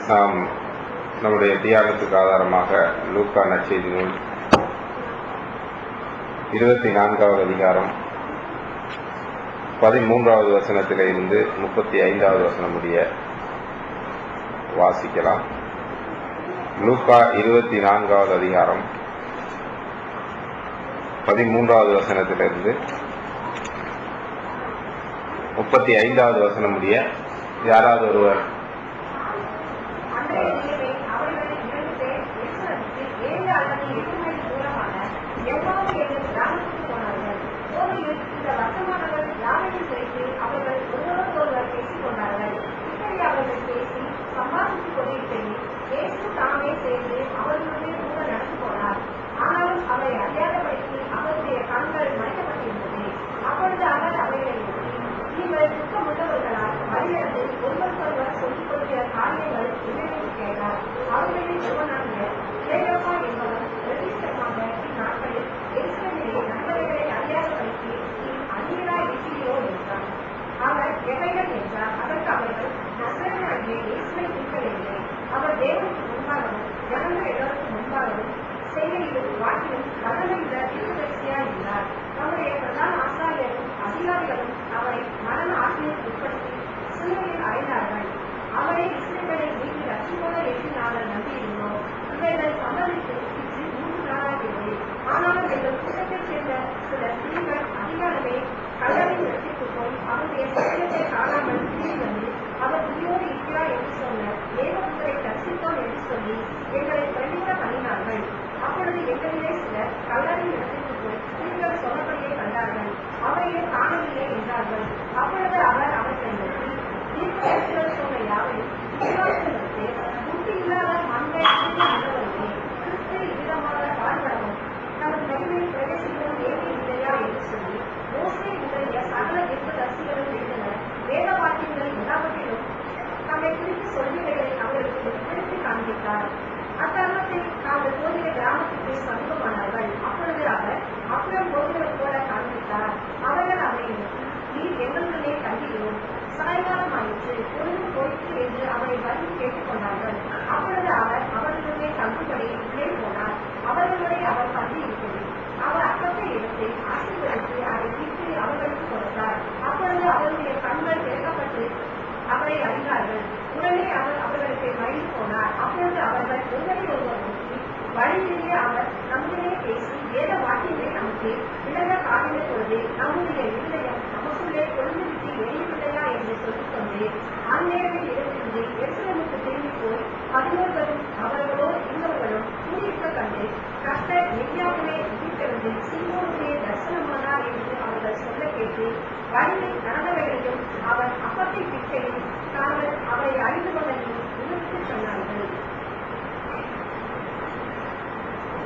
நாம் நம்முடைய தியானத்துக்கு ஆதாரமாக லூக்கா நற்செய்தி நூல் 24வது அதிகாரம் 13வது வசனத்திலிருந்து 35வது வசனம் முடிய வாசிக்கலாம். லூக்கா 24வது அதிகாரம் 13வது வசனத்திலிருந்து 35வது வசனம் முடிய யாராவது ஒருவர்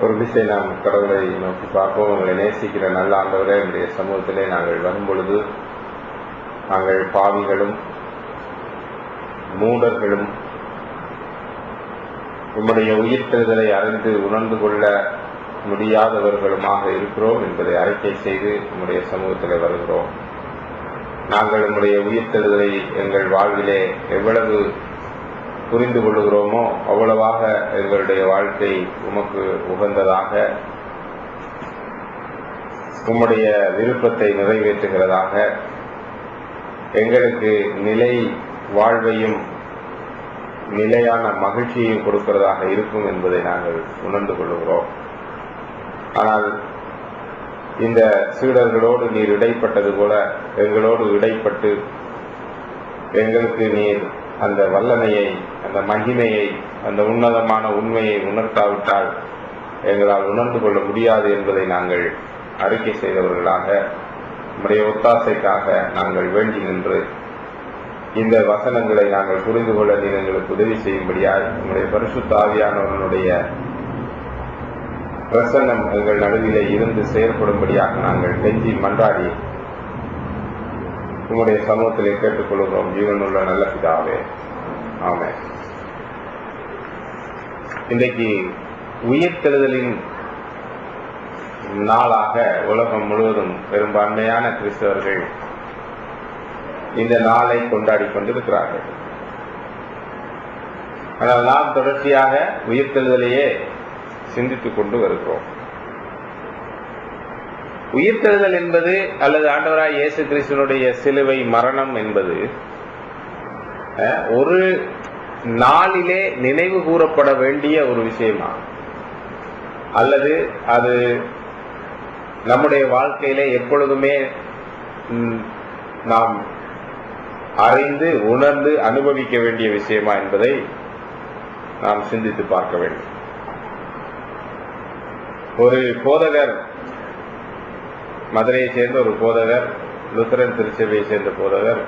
ஒரு விஷயம் நாம் கடவுளை நோக்கி பார்ப்போம். உங்களை நேசிக்கிற நல்ல ஆண்டவரே, என்னுடைய சமூகத்திலே நாங்கள் வரும்பொழுது நாங்கள் பாவிகளும் மூடர்களும் உம்முடைய உயிர்த்தெழுதலை அறிந்து உணர்ந்து கொள்ள முடியாதவர்களுமாக இருக்கிறோம் என்பதை அறிக்கை செய்து உம்முடைய சமூகத்திலே வருகிறோம். நாங்கள் உம்முடைய உயிர்த்தெழுதலை எங்கள் வாழ்விலே எவ்வளவு புரிந்து கொள்ளுகிறோமோ அவ்வளவாக எங்களுடைய வாழ்க்கை உமக்கு உகந்ததாக, உம்முடைய விருப்பத்தை நிறைவேற்றுகிறதாக, எங்களுக்கு நிலை வாழ்வையும் நிலையான மகிழ்ச்சியையும் கொடுக்கிறதாக இருக்கும் என்பதை நாங்கள் உணர்ந்து கொள்ளுகிறோம். ஆனால் இந்த சீடர்களோடு நீர் இடைப்பட்டது போல எங்களோடு இடைப்பட்டு எங்களுக்கு நீர் அந்த வல்லமையை, அந்த மகிமையை, அந்த உன்னதமான உண்மையை உணர்த்தாவிட்டால் எங்களால் உணர்ந்து கொள்ள முடியாது என்பதை நாங்கள் அறிக்கை செய்தவர்களாக நம்முடைய ஒத்தாசைக்காக நாங்கள் வேண்டி நின்று இந்த வசனங்களை நாங்கள் புரிந்து கொள்ள நீர் எங்களுக்கு உதவி செய்யும்படியாய் நம்முடைய பரிசுத்த ஆவியானவர்களுடைய பிரசன்னம் எங்கள் நடுவிலே இருந்து செயல்படும்படியாக நாங்கள் கெஞ்சி மன்றாடி உம்முடைய சமூகத்திலே கேட்டுக்கொள்கிறோம். ஜீவனுள்ள நல்ல பிதாவே, ஆமென். இன்றைக்கு உயிர்த்தெழுதலின் நாளாக உலகம் முழுவதும் பெரும்பான்மையான கிறிஸ்தவர்கள் இந்த நாளை கொண்டாடி கொண்டிருக்கிறார்கள். ஆனால் நாம் தொடர்ச்சியாக உயிர்த்தெழுதலையே சிந்தித்துக் கொண்டு வருகிறோம். உயிர்த்தெழுதல் என்பது அல்லது ஆண்டவராய் இயேசு கிறிஸ்துவினுடைய சிலுவை மரணம் என்பது ஒரு நாளிலே நினைவு கூறப்பட வேண்டிய ஒரு விஷயமா, அல்லது அது நம்முடைய வாழ்க்கையிலே எப்பொழுதுமே நாம் அறிந்து உணர்ந்து அனுபவிக்க வேண்டிய விஷயமா என்பதை நாம் சிந்தித்து பார்க்க வேண்டும். ஒரு போதகர், மதுரையை சேர்ந்த ஒரு போதகர், லுத்தரன் திருச்சபையை சேர்ந்த போதகர்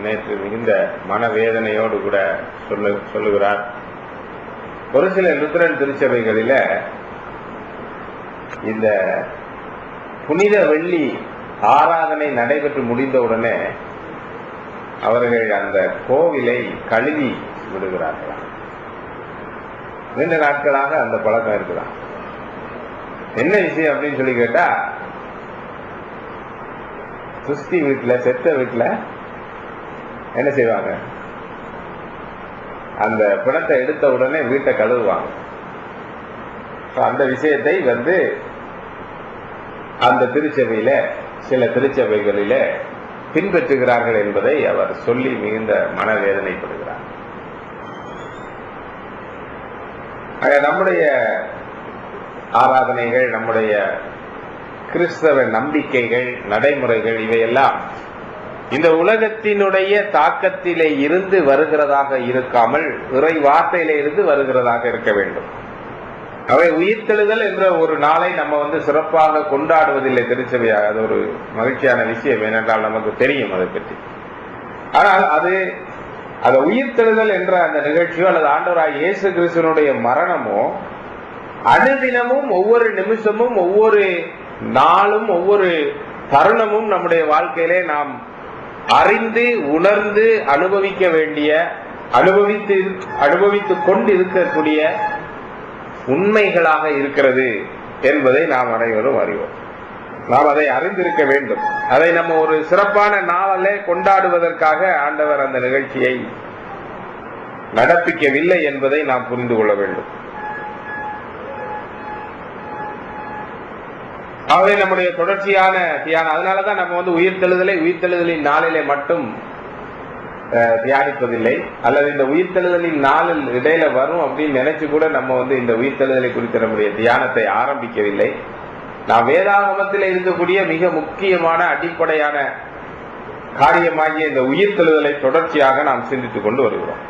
நேற்று மிகுந்த மனவேதனையோடு கூட சொல்லுகிறார். ஒரு சில லுத்தரன் திருச்சபைகளில இந்த புனித வெள்ளி ஆராதனை நடைபெற்று முடிந்தவுடனே அவர்கள் அந்த கோவிலை கழுவி விடுகிறார்களாம். நீண்ட நாட்களாக அந்த பழக்கம் இருக்குதான். என்ன விஷயம் அப்படின்னு சொல்லி கேட்டா, சுஸ்தி வீட்டுல, செத்த வீட்டுல என்ன செய்வாங்க, அந்த பிணத்தை எடுத்த உடனே வீட்டை கழுவுவாங்க. அந்த விஷயத்தை அந்த திருச்சபையில, சில திருச்சபைகளில பின்பற்றுகிறார்கள் என்பதை அவர் சொல்லி மிகுந்த மனவேதனைப்படுகிறார். நம்முடைய ஆராதனைகள், நம்முடைய கிறிஸ்தவ நம்பிக்கைகள், நடைமுறைகள் இவையெல்லாம் இந்த உலகத்தினுடைய தாக்கத்திலே இருந்து வருகிறதாக இருக்காமல் இறை வார்த்தையிலே இருந்து வருகிறதாக இருக்க வேண்டும். அவை உயிர்த்தெழுதல் என்ற ஒரு நாளை நம்ம சிறப்பாக கொண்டாடுவதில்லை திருச்சபையாக. அது ஒரு மகிழ்ச்சியான விஷயம், ஏனென்றால் நமக்கு தெரியும் அதை பற்றி. ஆனால் அது உயிர்த்தெழுதல் என்ற அந்த நிகழ்ச்சியோ அல்லது ஆண்டவராய் இயேசு கிறிஸ்துவினுடைய மரணமோ அனுதினமும், ஒவ்வொரு நிமிஷமும், ஒவ்வொரு நாளும், ஒவ்வொரு தருணமும் நம்முடைய வாழ்க்கையிலே நாம் அறிந்து உணர்ந்து அனுபவிக்க வேண்டிய, அனுபவித்துக் கொண்டு இருக்கக்கூடிய உண்மைகளாக இருக்கிறது என்பதை நாம் அனைவரும் அறிவோம். நாம் அதை அறிந்திருக்க வேண்டும். அதை நம்ம ஒரு சிறப்பான நாளிலே கொண்டாடுவதற்காக ஆண்டவர் அந்த நிகழ்ச்சியை நடப்பிக்கவில்லை என்பதை நாம் புரிந்து கொள்ள வேண்டும். ஆகவே நம்முடைய தொடர்ச்சியான தியானம், அதனாலதான் நம்ம உயிர்த்தெழுதலின் நாளிலே மட்டும் தியானிப்பதில்லை, அல்லது இந்த உயிர்த்தெழுதலின் நாளில் இடையில வரும் அப்படின்னு நினைச்சு கூட நம்ம இந்த உயிர்த்தெழுதலை குறித்த நம்முடைய தியானத்தை ஆரம்பிக்கவில்லை. நாம் வேதாகமத்தில் இருக்கக்கூடிய மிக முக்கியமான அடிப்படையான காரியமாகிய இந்த உயிர்த்தெழுதலை தொடர்ச்சியாக நாம் சிந்தித்துக் கொண்டு வருகிறோம்.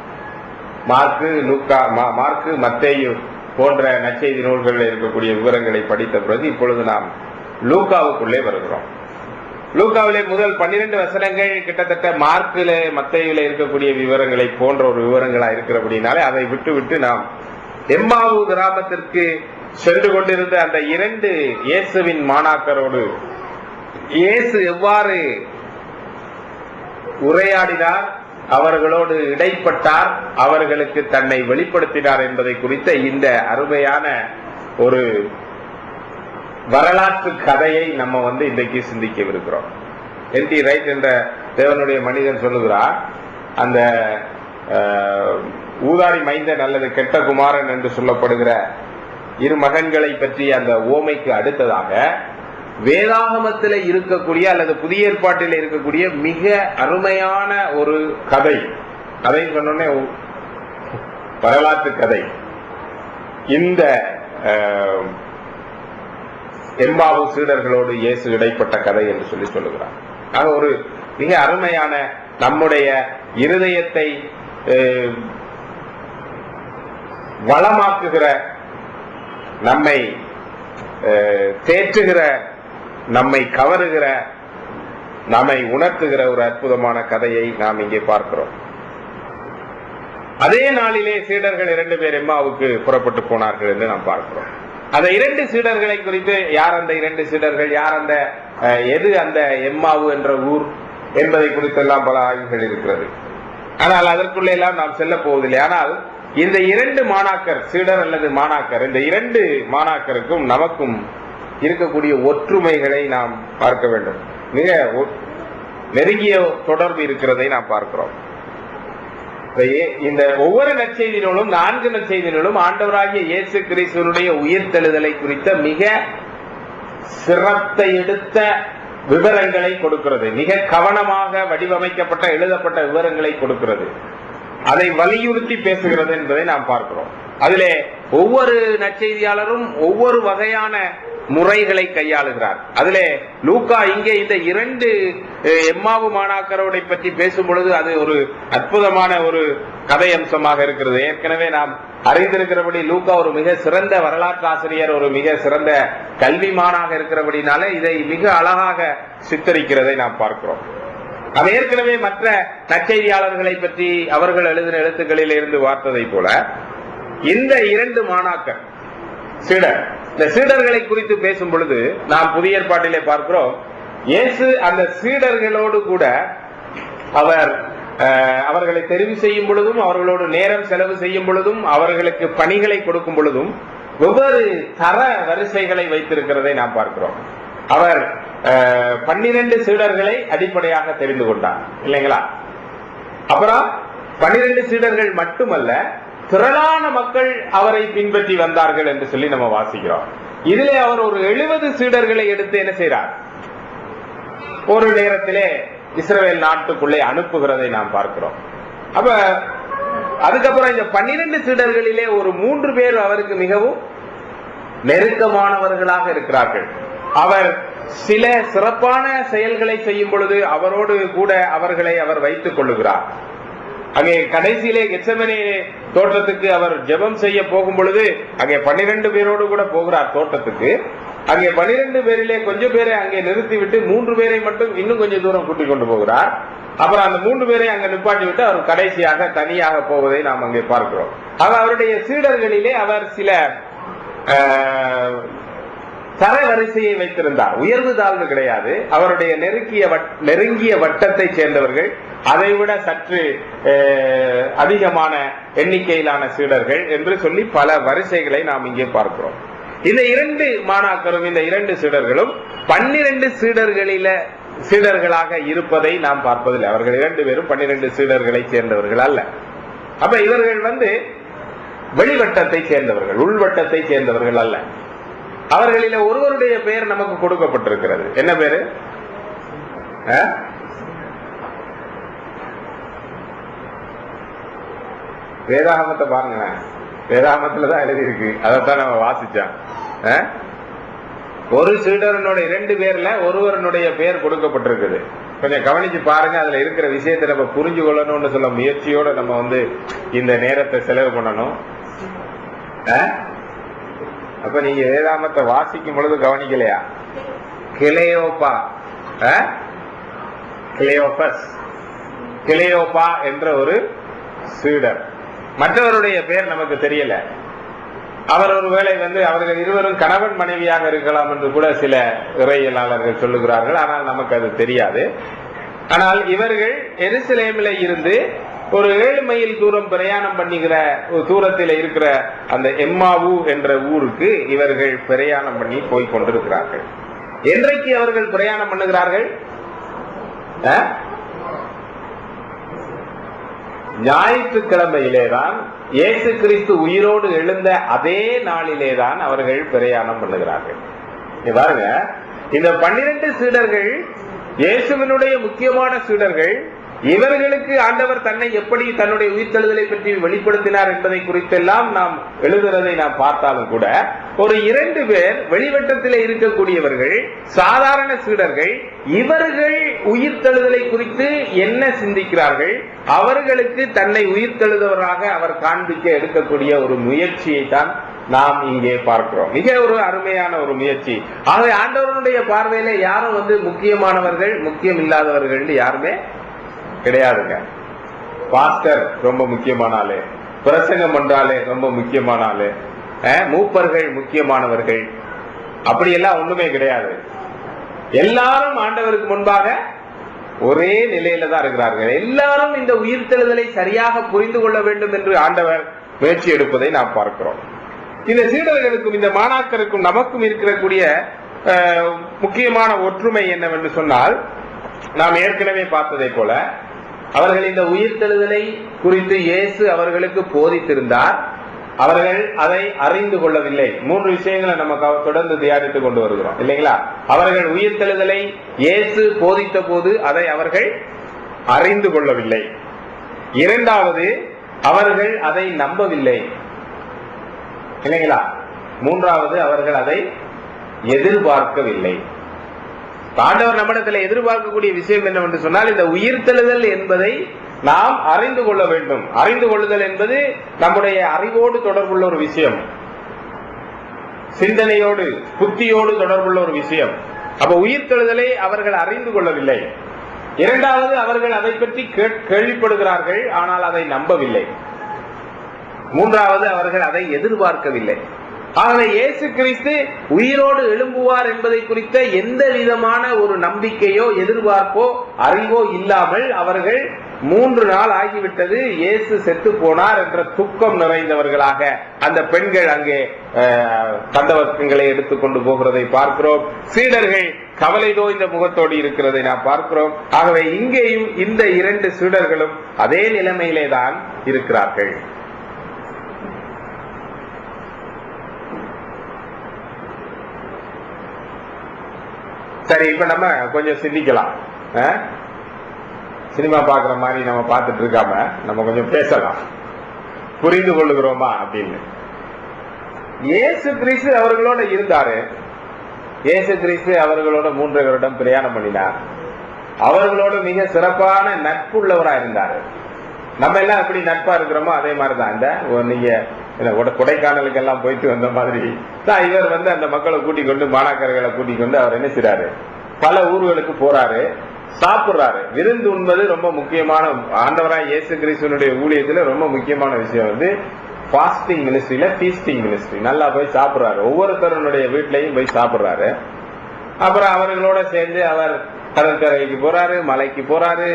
மார்க்கு, மத்தேயு போன்ற நற்செய்தி நூல்களில் இருக்கக்கூடிய விவரங்களை படித்த பிறகு இப்பொழுது நாம் லூக்காவுக்குள்ளே வருகிறோம். லூக்காவிலே முதல் 12 வசனங்கள் கிட்டத்தட்ட மார்க்கில, மத்தேயுல இருக்கக்கூடிய விவரங்களை போன்ற ஒரு விவரங்களா இருக்கிறபடினாலே அதை விட்டு நாம் எம்மாவு கிராமத்திற்கு சென்று கொண்டிருந்த அந்த 2 இயேசுவின் மாணாக்கரோடு இயேசு எவ்வாறு உரையாடினார், அவர்களோடு இடைப்பட்டார், அவர்களுக்கு தன்னை வெளிப்படுத்தினார் என்பதை குறித்த இந்த அருமையான ஒரு வரலாற்று கதையை நம்ம இன்றைக்கு சிந்திக்கவிருக்கிறோம். என்டி ரைட் என்ற தேவனுடைய மனிதன் சொல்லுகிறார், அந்த ஊதாரி மைந்தன் அல்லது கெட்ட குமாரன் என்று சொல்லப்படுகிற 2 மகன்களை பற்றி அந்த ஓமைக்கு அடுத்ததாக வேதாகமத்தில் இருக்கக்கூடிய அல்லது புதிய ஏற்பாட்டில் இருக்கக்கூடிய மிக அருமையான ஒரு கதை, அதை சொன்னோன்னே வரலாற்று கதை, இந்த எம்மாவு சீடர்களோடு இயேசு இடைப்பட்ட கதை என்று சொல்லுகிறார். ஆக ஒரு மிக அருமையான, நம்முடைய இருதயத்தை வளமாக்குகிற, நம்மை தேற்றுகிற, நம்மை கவருகிற, நம்மை உணர்த்துகிற ஒரு அற்புதமான கதையை நாம் இங்கே பார்க்கிறோம். அதே நாளிலே சீடர்கள் 2 பேர் எம்மாவுக்கு புறப்பட்டு போனார்கள் என்று நாம் பார்க்கிறோம். அந்த 2 சீடர்களை குறித்து, யார் அந்த 2 சீடர்கள், யார் அந்த எது அந்த எம்மாவு என்ற ஊர் என்பதை குறித்தெல்லாம் பல ஆய்வுகள் இருக்கிறது. ஆனால் அதற்குள்ளே எல்லாம் நாம் செல்ல போவதில்லை. ஆனால் இந்த 2 மாணாக்கர், சீடர் அல்லது மாணாக்கர், இந்த 2 மாணாக்கருக்கும் நமக்கும் இருக்கக்கூடிய ஒற்றுமைகளை நாம் பார்க்க வேண்டும். மிக நெருங்கிய தொடர்பு இருக்கிறதை நாம் பார்க்கிறோம். இந்த ஒவ்வொரு நற்செய்தியிலும் 4 நற்செய்தியிலும் ஆண்டவராகிய இயேசு கிறிஸ்துவினுடைய உயிர்த்தெழுதலை குறித்த மிக சிரத்தை எடுத்த விவரங்களை கொடுக்கிறது. மிக கவனமாக வடிவமைக்கப்பட்ட எழுதப்பட்ட விவரங்களை கொடுக்கிறது. அதை வலியுறுத்தி பேசுகிறது என்பதை நாம் பார்க்கிறோம். அதிலே ஒவ்வொரு நற்செய்தியாளரும் ஒவ்வொரு வகையான முறைகளை கையாளுகிறார். அதிலே லூக்கா இங்கே இந்த 2 எம்மாவு மாணாக்கரோட பற்றி பேசும் பொழுது அது ஒரு அற்புதமான ஒரு கதை அம்சமாக இருக்கிறது. ஏற்கனவே நாம் அறிந்திருக்கிறபடி லூக்கா ஒரு மிக சிறந்த வரலாற்று ஆசிரியர், ஒரு மிக சிறந்த கல்விமானாக இருக்கிறபடினாலே இதை மிக அழகாக சித்தரிக்கிறதை நாம் பார்க்கிறோம். அது ஏற்கனவே மற்ற நற்செய்தியாளர்களை பற்றி அவர்கள் எழுதின எழுத்துக்களில் இருந்து பார்த்ததை போல இந்த 2 மாணாக்கர் சீடர், இந்த சீடர்களை குறித்து பேசும் பொழுது நாம் புதிய ஏற்பாட்டிலே பார்க்கிறோம், இயேசு அந்த சீடர்களோடு கூட அவர்களை தெரிவு செய்யும் பொழுதும், அவர்களோடு நேரம் செலவு செய்யும் பொழுதும், அவர்களுக்கு பணிகளை கொடுக்கும் பொழுதும் வெவ்வேறு தர வரிசைகளை வைத்திருக்கிறதை நாம் பார்க்கிறோம். அவர் 12 சீடர்களை அடிப்படையாக தெரிந்து கொண்டார் இல்லைங்களா? அப்புறம் 12 சீடர்கள் மட்டுமல்ல, திரளான மக்கள் அவரை பின்பற்றி வந்தார்கள் என்று சொல்லி நம்ம வாசிக்கிறோம். இதிலே அவர் ஒரு 70 சீடர்களை எடுத்து என்ன செய்றார்? ஒரு நேரத்திலே இஸ்ரவேல் நாட்டுக்குள்ளே அனுப்புகிறதை நாம் பார்க்கிறோம். அப்ப அதுக்கப்புறம் இந்த 12 சீடர்களிலே ஒரு 3 பேர் அவருக்கு மிகவும் நெருக்கமானவர்களாக இருக்கிறார்கள். அவர் சில சிறப்பான செயல்களை செய்யும் பொழுது அவரோடு கூட அவர்களை அவர் வைத்துக் கொள்ளுகிறார். அங்கே கடைசியிலே கெத்செமனே தோட்டத்துக்கு அவர் ஜெபம் செய்ய போகும் பொழுது அங்கே 12 பேரோடு கூட போகிறார் தோட்டத்துக்கு. அங்கே 12 பேரிலே கொஞ்சம் பேரை அங்கே நிறுத்திவிட்டு 3 பேரை மட்டும் இன்னும் கொஞ்சம் தூரம் கூட்டிக் கொண்டு போகிறார். அப்புறம் அந்த 3 பேரை அங்க நிப்பாட்டி விட்டு அவர் கடைசியாக தனியாக போவதை நாம் அங்கே பார்க்கிறோம். அவருடைய சீடர்களிலே அவர் சில தரவரிசையை வைத்திருந்தார். உயர்வு தாழ்வு கிடையாது. அவருடைய நெருங்கிய வட்டத்தை சேர்ந்தவர்கள், அதைவிட சற்று அதிகமான எண்ணிக்கையிலான சீடர்கள் என்று சொல்லி பல வரிசைகளை நாம் இங்கே பார்க்கிறோம். இந்த 2 மாணாக்கரும் இந்த 2 சீடர்களும் 12 சீடர்களாக இருப்பதை நாம் பார்ப்பதில்லை. அவர்கள் 2 பேரும் 12 சீடர்களை சேர்ந்தவர்கள் அல்ல. அப்ப இவர்கள் வெளிவட்டத்தை சேர்ந்தவர்கள், உள்வட்டத்தை சேர்ந்தவர்கள் அல்ல. அவர்களில் ஒருவருடைய பெயர் நமக்கு கொடுக்கப்பட்டிருக்கிறது. என்ன பேரு? வேதாகமத்தை பாருங்களேன், வேதாகமத்துலதான் எழுதியிருக்கு, அதைத்தான் நம்ம வாசிச்சோம். ஒரு சீடரனோட 2 பேர்ல ஒருவருடைய பெயர் கொடுக்கப்பட்டிருக்குது. கொஞ்சம் கவனிச்சு பாருங்க. அதுல இருக்கிற விஷயத்தை நம்ம புரிஞ்சு கொள்ளணும்னு சொல்ல முயற்சியோட நம்ம இந்த நேரத்தை செலவு பண்ணணும். அப்ப நீங்க வேதாமத்தை வாசிக்கும் பொழுது கவனிக்கலையா? கிளையோப்பா, கிளையோப்பா என்ற ஒரு சீடர். மற்றவருடைய பெயர் நமக்கு தெரியல. அவர் ஒருவேளை அவர்கள் இருவரும் கணவன் மனைவியாக இருக்கலாம் என்று கூட சில இறையியலாளர்கள் சொல்லுகிறார்கள். ஆனால் நமக்கு அது தெரியாது. ஆனால் இவர்கள் எருசலேமில் இருந்து ஒரு 7 மைல் தூரம் பிரயாணம் பண்ணுகிற தூரத்தில் இருக்கிற அந்த எம்மாவு என்ற ஊருக்கு இவர்கள் பிரயாணம் பண்ணி போய் கொண்டிருக்கிறார்கள். என்றைக்கு அவர்கள் பிரயாணம் பண்ணுகிறார்கள்? ஞாயிற்றுக்கிழமையிலேதான், இயேசு கிறிஸ்து உயிரோடு எழுந்த அதே நாளிலேதான் அவர்கள் பிரயாணம் பண்ணுகிறார்கள். பாருங்க, இந்த 12 சீடர்கள் இயேசுவினுடைய முக்கியமான சீடர்கள். இவர்களுக்கு ஆண்டவர் தன்னை எப்படி தன்னுடைய உயிர்த்தெழுதலை பற்றி வெளிப்படுத்தினார் என்பதை குறித்தெல்லாம் நாம் எழுதுறதை நாம் பார்த்தாலும் கூட ஒரு 2 பேர் வெளிவட்டத்தில் இருக்கக்கூடியவர்கள், சாதாரண சீடர்கள். இவர்கள் உயிர்த்தெழுதலை குறித்து என்ன சிந்திக்கிறார்கள், அவர்களுக்கு தன்னை உயிர்த்தெழுதவராக அவர் காண்பிக்க எடுக்கக்கூடிய ஒரு முயற்சியை தான் நாம் இங்கே பார்க்கிறோம். மிக ஒரு அருமையான ஒரு முயற்சி. ஆகவே ஆண்டவருடைய பார்வையில யாரும் முக்கியமானவர்கள், முக்கியம் இல்லாதவர்கள் யாருமே கிடையாதுங்க. பாஸ்டர் ரொம்ப முக்கியமான ஆளு, பிரசங்கம் பண்றாலே ரொம்ப முக்கியமான ஆளு, மூப்பர்கள் முக்கியமானவர்கள், அப்படியெல்லாம் ஒண்ணுமே கிடையாது. எல்லாரும் ஆண்டவருக்கு முன்பாக ஒரே நிலையில தான் இருக்கிறார்கள். எல்லாரும் இந்த உயிர்த்தெழுதலை சரியாக புரிந்து கொள்ள வேண்டும் என்று ஆண்டவர் முயற்சி எடுப்பதை நாம் பார்க்கிறோம். இந்த சீடர்களுக்கும் இந்த மாணாக்கருக்கும் நமக்கும் இருக்கக்கூடிய முக்கியமான ஒற்றுமை என்னவென்று சொன்னால், நாம் ஏற்கனவே பார்த்ததை போல அவர்கள் இந்த உயிர்த்தெழுதலை குறித்து இயேசு அவர்களுக்கு போதித்திருந்தார். அவர்கள் அதை அறிந்து கொள்ளவில்லை. 3 விஷயங்களை நம்ம தொடர்ந்து தியானித்துக் கொண்டு வருகிறோம் இல்லைங்களா? அவர்கள் உயிர்த்தெழுதலை இயேசு போதித்த போது அதை அவர்கள் அறிந்து கொள்ளவில்லை. இரண்டாவது, அவர்கள் அதை நம்பவில்லை இல்லைங்களா? மூன்றாவது, அவர்கள் அதை எதிர்பார்க்கவில்லை. ஆண்டவர் நம்மிடத்தில் எதிர்பார்க்கக்கூடிய விஷயம் என்னவென்று சொன்னால், இந்த உயிர்த்தெழுதல் என்பதை நாம் அறிந்து கொள்ள வேண்டும். அறிந்து கொள்ளுதல் என்பது நம்முடைய அறிவோடு தொடர்புள்ள ஒரு விஷயம், சிந்தனையோடு புத்தியோடு தொடர்புள்ள ஒரு விஷயம். அப்ப உயிர்த்தெழுதலை அவர்கள் அறிந்து கொள்ளவில்லை. இரண்டாவது, அவர்கள் அதை பற்றி கேள்விப்படுகிறார்கள், ஆனால் அதை நம்பவில்லை. மூன்றாவது, அவர்கள் அதை எதிர்பார்க்கவில்லை. ஆகவே இயேசு கிறிஸ்து உயிரோடு எழும்புவார் என்பதை குறித்த எந்த விதமான ஒரு நம்பிக்கையோ எதிர்பார்ப்போ அறிவோ இல்லாமல் அவர்கள் 3 நாள் ஆகிவிட்டது, இயேசு செத்து போனார் என்ற துக்கம் நிறைந்தவர்களாக அந்த பெண்கள் அங்கே தண்டவர்க்கங்களை எடுத்துக்கொண்டு போகிறதை பார்க்கிறோம். சீடர்கள் கவலை தோய்ந்த முகத்தோடு இருக்கிறதை நாம் பார்க்கிறோம். ஆகவே இங்கேயும் இந்த 2 சீடர்களும் அதே நிலைமையிலே தான் இருக்கிறார்கள். சரி, இப்ப நம்ம கொஞ்சம் சிந்திக்கலாம். சினிமா பாக்குற மாதிரி நம்ம பார்த்துட்டு இருக்காம நம்ம கொஞ்சம் பேசலாம். புரிந்து கொள்ளுகிறோமா அப்படின்னு. இயேசு கிறிஸ்து அவர்களோட இருந்தாரு. இயேசு கிறிஸ்து அவர்களோட 3 வருடம் பிரயாணம் பண்ணினார். அவர்களோட மிக சிறப்பான நட்புள்ளவரா இருந்தாரு. நம்ம எல்லாம் எப்படி நட்பா இருக்கிறோமோ அதே மாதிரிதான். இந்த நீங்க கொடைக்கானலுக்கு எல்லாம் போயிட்டு வந்த மாதிரி தான் இவர் அந்த மக்களை கூட்டிக் கொண்டு, மாணாக்கர்களை கூட்டிக் கொண்டு அவர் என்ன செய்யறாரு, பல ஊர்களுக்கு போறாரு, சாப்பிடுறாரு. விருந்து உண்பது ரொம்ப முக்கியமான, ஆண்டவராய் இயேசு கிறிஸ்துவனுடைய ஊழியத்துல ரொம்ப முக்கியமான விஷயம் ஃபாஸ்டிங் மினிஸ்ட்ரியில ஃபீஸ்டிங் மினிஸ்ட்ரி. நல்லா போய் சாப்பிடுறாரு, ஒவ்வொருத்தருடைய வீட்லயும் போய் சாப்பிடுறாரு. அப்புறம் அவர்களோட சேர்ந்து அவர் கடற்கரைக்கு போறாரு, மலைக்கு போறாரு,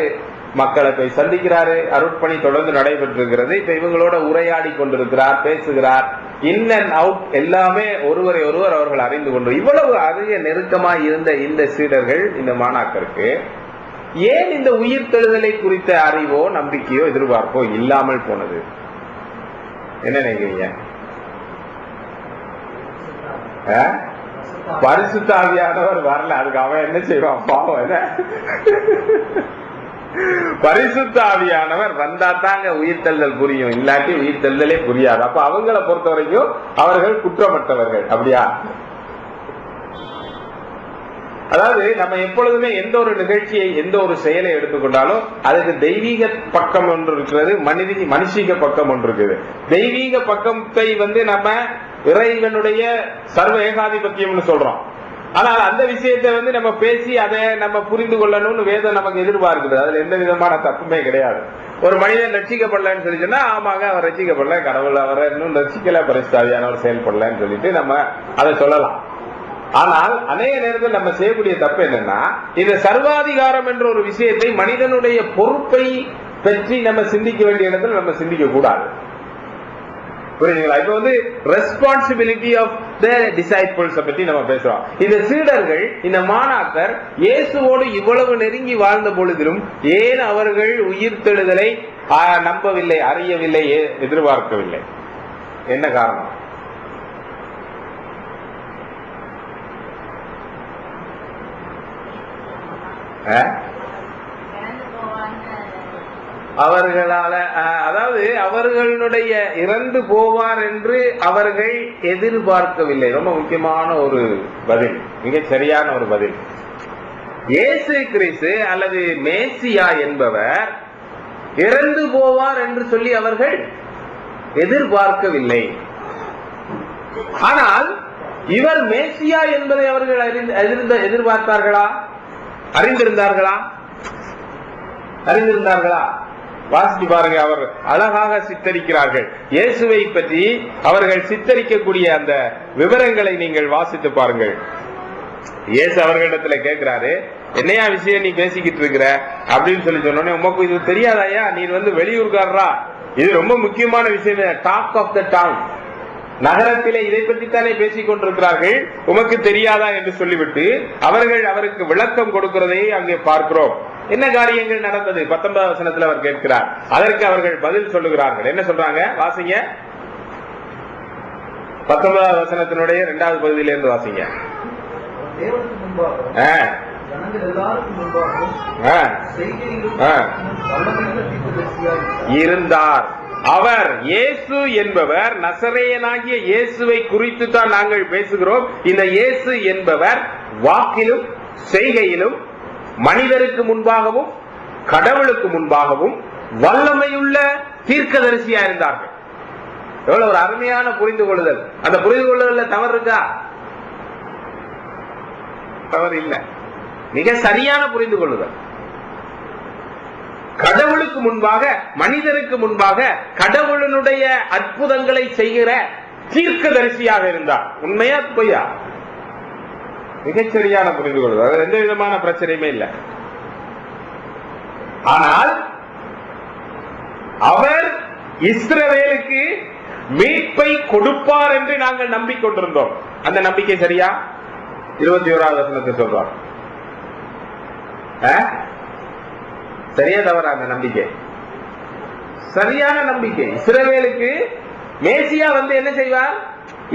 மக்களை போய் சந்திக்கிறாரு. அருட்பணி தொடர்ந்து நடைபெற்றிருக்கிறது. இப்ப இவங்களோட உரையாடி கொண்டிருக்கிறார், பேசுகிறார். இன் அண்ட் அவுட் எல்லாமே ஒருவரை ஒருவர் அவர்கள் அறிந்து கொண்டு, இவ்வளவு அதிக நெருக்கமாக இருந்த இந்த சீடர்கள், இந்த மாணாக்கருக்கு ஏன் இந்த உயிர்த்தெழுதலை குறித்த அறிவோ நம்பிக்கையோ எதிர்பார்ப்போ இல்லாமல் போனது? என்ன நினைக்கிறீங்க? பரிசுத்த ஆவியானவர் வரல, அதுக்கு அவன் என்ன செய்வான் பாவம். பரிசுத்த ஆவியானவர் வந்தா தாங்க உயிர்த்தெழுதல் புரியும், இல்லாட்டி உயிர்த்தெழுதலே புரியாது. அப்ப அவங்களை பொறுத்த வரைக்கும் அவர்கள் குற்றமற்றவர்கள். அப்படியா? அதாவது நம்ம எப்பொழுதுமே எந்த ஒரு நிகழ்ச்சியை, எந்த ஒரு செயலை எடுத்துக்கொண்டாலும் அதுக்கு தெய்வீக பக்கம் ஒன்று இருக்கிறது, மனுஷிக பக்கம் ஒன்று இருக்குது. தெய்வீக பக்கத்தை நம்ம இறைவனுடைய சர்வ ஏகாதிபத்தியம்னு சொல்றோம். ஆனால் அந்த விஷயத்தை நம்ம பேசி அதை நம்ம புரிந்து கொள்ளணும்னு வேதம் நமக்கு எதிர்பார்க்குது. அதுல எந்த விதமான தப்புமே கிடையாது. ஒரு மனிதன் ரட்சிக்கப்படலன்னு சொல்லி சொன்னா, ஆமாங்க அவர் ரட்சிக்கப்படல, கடவுள் அவரை இன்னும் ரட்சிக்கல, பரிசுத்தாவியானவர் செயல்படலன்னு சொல்லிட்டு நம்ம அதை சொல்லலாம். ஆனால் அநேக நேரத்தில் நம்ம செய்யக்கூடிய தப்பு என்னன்னா, இந்த சர்வாதிகாரம் என்ற ஒரு விஷயத்தை, மனிதனுடைய பொறுப்பை பற்றி நம்ம சிந்திக்க வேண்டிய இடத்துல நம்ம சிந்திக்க கூடாது. புரியுதுங்களா? இப்ப ரெஸ்பான்சிபிலிட்டி ஆஃப் த டிசைபிள்ஸ் பற்றி நம்ம பேசுறோம். இந்த சீடர்கள், இந்த மாணாக்கர் இயேசுவோடு இவ்வளவு நெருங்கி வாழ்ந்த பொழுதிலும் ஏன் அவர்கள் உயிர்த்தெழுதலை நம்பவில்லை, அறியவில்லை, எதிர்பார்க்கவில்லை? என்ன காரணம்? அவர்களால, அதாவது அவர்களுடைய இறந்து போவார் என்று அவர்கள் எதிர்பார்க்கவில்லை. ரொம்ப முக்கியமான ஒரு பதில், மிக சரியான ஒரு பதில். இயேசு கிறிஸ்து அல்லது மேசியா என்பவர் இறந்து போவார் என்று சொல்லி அவர்கள் எதிர்பார்க்கவில்லை. ஆனால் இவர் மேசியா என்பதை அவர்கள் எதிர்பார்த்தார்களா? அறிந்திருந்தார்களா? வாசித்து பாருங்க. அவர் அழகாக சித்தரிக்கிறார்கள். இயேசுவை பற்றி அவர்கள் சித்தரிக்கக்கூடிய அந்த விவரங்களை நீங்கள் வாசித்து பாருங்கள். இயேசு அவர்களிடத்துல கேட்கிறாரு, என்னையா விஷயம் நீ பேசிக்கிட்டு இருக்கிற அப்படின்னு சொல்லி சொன்னோன்னே, உமக்கு இது தெரியாதாயா? நீ வெளியூர்காரரா? இது ரொம்ப முக்கியமான விஷயம், டாக் ஆஃப் த டவுன். நகரத்திலே இதை பற்றித்தானே பேசிக் கொண்டிருக்கிறார்கள், உமக்கு தெரியாதா என்று சொல்லிவிட்டு அவர்கள் அவருக்கு விளக்கம் கொடுக்கிறதை அங்கே பார்க்கிறோம். என்ன காரியங்கள் நடந்தது? 19 வசனத்தில் அவர் கேட்கிறார். அதற்கு அவர்கள் பதில் சொல்லுகிறார்கள். என்ன சொல்றாங்க? வாசிங்க. 19 வசனத்தினுடைய 2வது பகுதியிலிருந்து வாசிங்க. இருந்தார். அவர் இயேசு என்பவர், நசரேயனாகிய இயேசுவை குறித்து தான் நாங்கள் பேசுகிறோம். இந்த இயேசு என்பவர் வாக்கிலும் செய்கையிலும் மனிதருக்கு முன்பாகவும் கடவுளுக்கு முன்பாகவும் வல்லமையுள்ள தீர்க்கதரிசியா இருந்தார்கள். எவ்வளவு ஒரு அருமையான புரிந்து கொள்ளுதல்! அந்த புரிந்து கொள்ளுதல்ல தவறு இருக்கா? தவறு இல்லை. மிக சரியான புரிந்து கொள்ளுதல். கடவுளுக்கு முன்பாக மனிதருக்கு முன்பாக கடவுளுடைய அற்புதங்களை செய்கிற தீர்க்கதரிசியாக இருந்தார். உண்மையா பொய்யா? மிகச்சரியான புரிந்து கொள்ளுதல். அது எந்த விதமான பிரச்சனையுமே இல்லை. ஆனால் அவர் இஸ்ரவேலுக்கு மீட்பை கொடுப்பார் என்று நாங்கள் நம்பிக்கொண்டிருந்தோம். அந்த நம்பிக்கை சரியா? 21வது வசனத்தை சொல்றார். சரியா தவறா? அந்த நம்பிக்கை சரியான நம்பிக்கை. இஸ்ரவேலுக்கு மேசியா வந்து என்ன செய்வார்?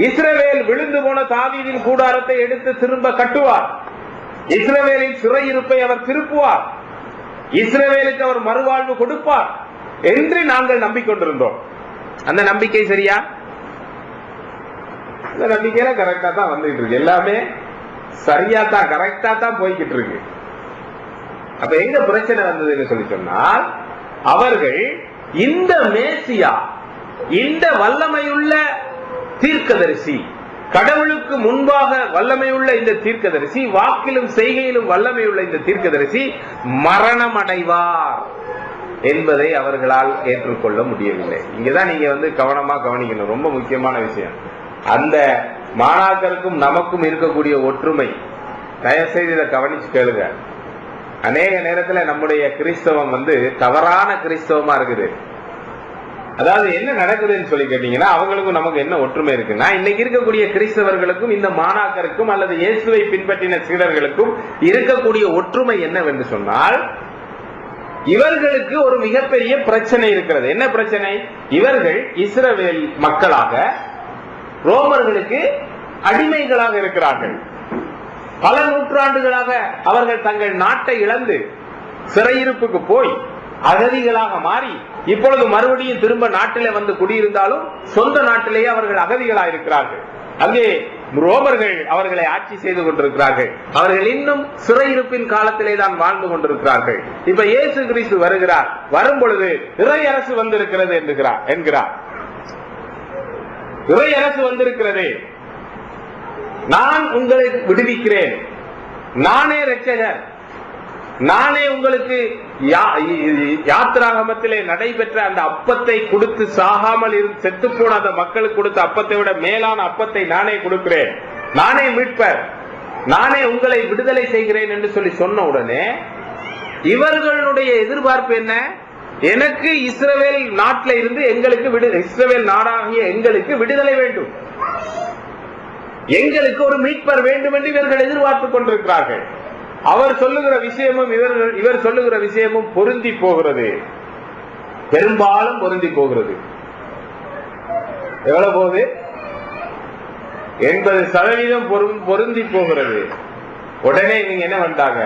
இஸ்ரவேல் விழுந்து போன தாவீதின் கூடாரத்தை எடுத்து திரும்ப கட்டுவார். இஸ்ரவேலின் சிறையிருப்பை அவர் திருப்புவார். இஸ்ரவேலுக்கு அவர் மறுவாழ்வு கொடுப்பார் என்று நாங்கள் நம்பிக்கொண்டிருந்தோம். அந்த நம்பிக்கை சரியா? அந்த நம்பிக்கையில கரெக்டா தான் வந்துட்டு இருக்கு. எல்லாமே சரியா தான், கரெக்டா தான் போய்கிட்டு இருக்கு. அப்ப எங்க பிரச்சனை வந்ததுன்னு சொல்லி சொன்னால், அவர்கள் இந்த மேசியா, இந்த வல்லமையுள்ள தீர்க்கதரிசி, கடவுளுக்கு முன்பாக வல்லமையுள்ள இந்த தீர்க்கதரிசி, வாக்கிலும் செய்கையிலும் வல்லமையுள்ள இந்த தீர்க்கதரிசி மரணம் அடைவார் என்பதை அவர்களால் ஏற்றுக்கொள்ள முடியவில்லை. இங்கதான் நீங்க வந்து கவனமா கவனிக்கணும். ரொம்ப முக்கியமான விஷயம். அந்த மாணாக்கருக்கும் நமக்கும் இருக்கக்கூடிய ஒற்றுமை. தயவுசெய்து இதை கவனிச்சு கேளுங்க. அநேக நேரத்தில் நம்முடைய கிறிஸ்தவம் வந்து தவறான கிறிஸ்தவமா இருக்குது. அதாவது என்ன நடக்குதுன்னு சொல்லி கேட்டீங்கன்னா, அவங்களுக்கும் நமக்கு என்ன ஒற்றுமை இருக்குன்னா, இன்னைக்கு இருக்கக்கூடிய கிறிஸ்தவர்களுக்கும் இந்த மாணாக்கருக்கும் அல்லது இயேசுவை பின்பற்றின சீடர்களுக்கும் இருக்கக்கூடிய ஒற்றுமை என்னவென்று சொன்னால், இவர்களுக்கு ஒரு மிகப்பெரிய பிரச்சனை இருக்கிறது. என்ன பிரச்சனை? இவர்கள் இஸ்ரவேல் மக்களாக ரோமர்களுக்கு அடிமைகளாக இருக்கிறார்கள். பல நூற்றாண்டுகளாக அவர்கள் தங்கள் நாட்டை இழந்து சிறையிருப்புக்கு போய் அகதிகளாக மாறி இப்பொழுது மறுபடியும் திரும்ப நாட்டிலே வந்து குடியிருந்தாலும் சொந்த நாட்டிலேயே அவர்கள் அகதிகளாக இருக்கிறார்கள். அங்கே ரோமர்கள் அவர்களை ஆட்சி செய்து கொண்டிருக்கிறார்கள். அவர்கள் இன்னும் சிறையிருப்பின் காலத்திலே தான் வாழ்ந்து கொண்டிருக்கிறார்கள். இப்ப இயேசு கிறிஸ்து வருகிறார். வரும் பொழுது இறையரசு வந்திருக்கிறது என்கிறார். இறையரசு வந்திருக்கிறது, நான் உங்களை விடுவிக்கிறேன், நானே இரட்சகர், நானே உங்களுக்கு யாத்திராகமத்திலே நடைபெற்ற அந்த அப்பத்தை கொடுத்து சாகாமல் இருந்து செத்து போன அந்த மக்களுக்கு கொடுத்த அப்பத்தை விட மேலான அப்பத்தை நானே கொடுக்கிறேன், நானே மீட்பர், நானே உங்களை விடுதலை செய்கிறேன் என்று சொல்லி சொன்ன உடனே இவர்களுடைய எதிர்பார்ப்பு என்ன? எனக்கு இஸ்ரவேல் நாட்டில் இருந்து எங்களுக்கு இஸ்ரவேல் நாடாகிய எங்களுக்கு விடுதலை வேண்டும், எங்களுக்கு ஒரு மீட்பர் வேண்டும் என்று இவர்கள் எதிர்பார்த்துக் கொண்டிருக்கிறார்கள். அவர் சொல்லுகிற விஷயமும் இவர் சொல்லுகிற விஷயமும் பொருந்தி போகிறது. பெரும்பாலும் பொருந்தி போகிறது. எவ்வளவு போகுது? 80% பொருந்தி போகிறது. உடனே இவங்க என்ன வந்தாங்க?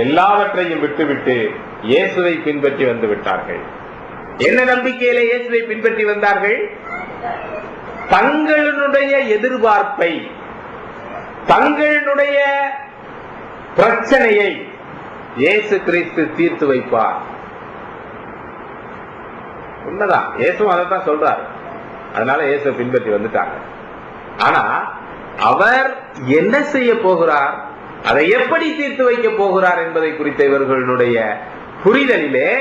எல்லாவற்றையும் விட்டுவிட்டு இயேசுவை பின்பற்றி வந்து விட்டார்கள். என்ன நம்பிக்கையில இயேசுவை பின்பற்றி வந்தார்கள்? தங்களுடைய எதிர்பார்ப்பை, தங்களுடைய பிரச்சனையை இயேசு கிறிஸ்து தீர்த்து வைப்பார். உண்மைதான், இயேசுவும் அதைத்தான் சொல்றாரு. அதனால இயேசு பின்பற்றி வந்துட்டாங்க. ஆனா அவர் என்ன செய்ய போகிறார், அதை எப்படி தீர்த்து வைக்க போகிறார் என்பதை குறித்த இவர்களுடைய புரிதலிலே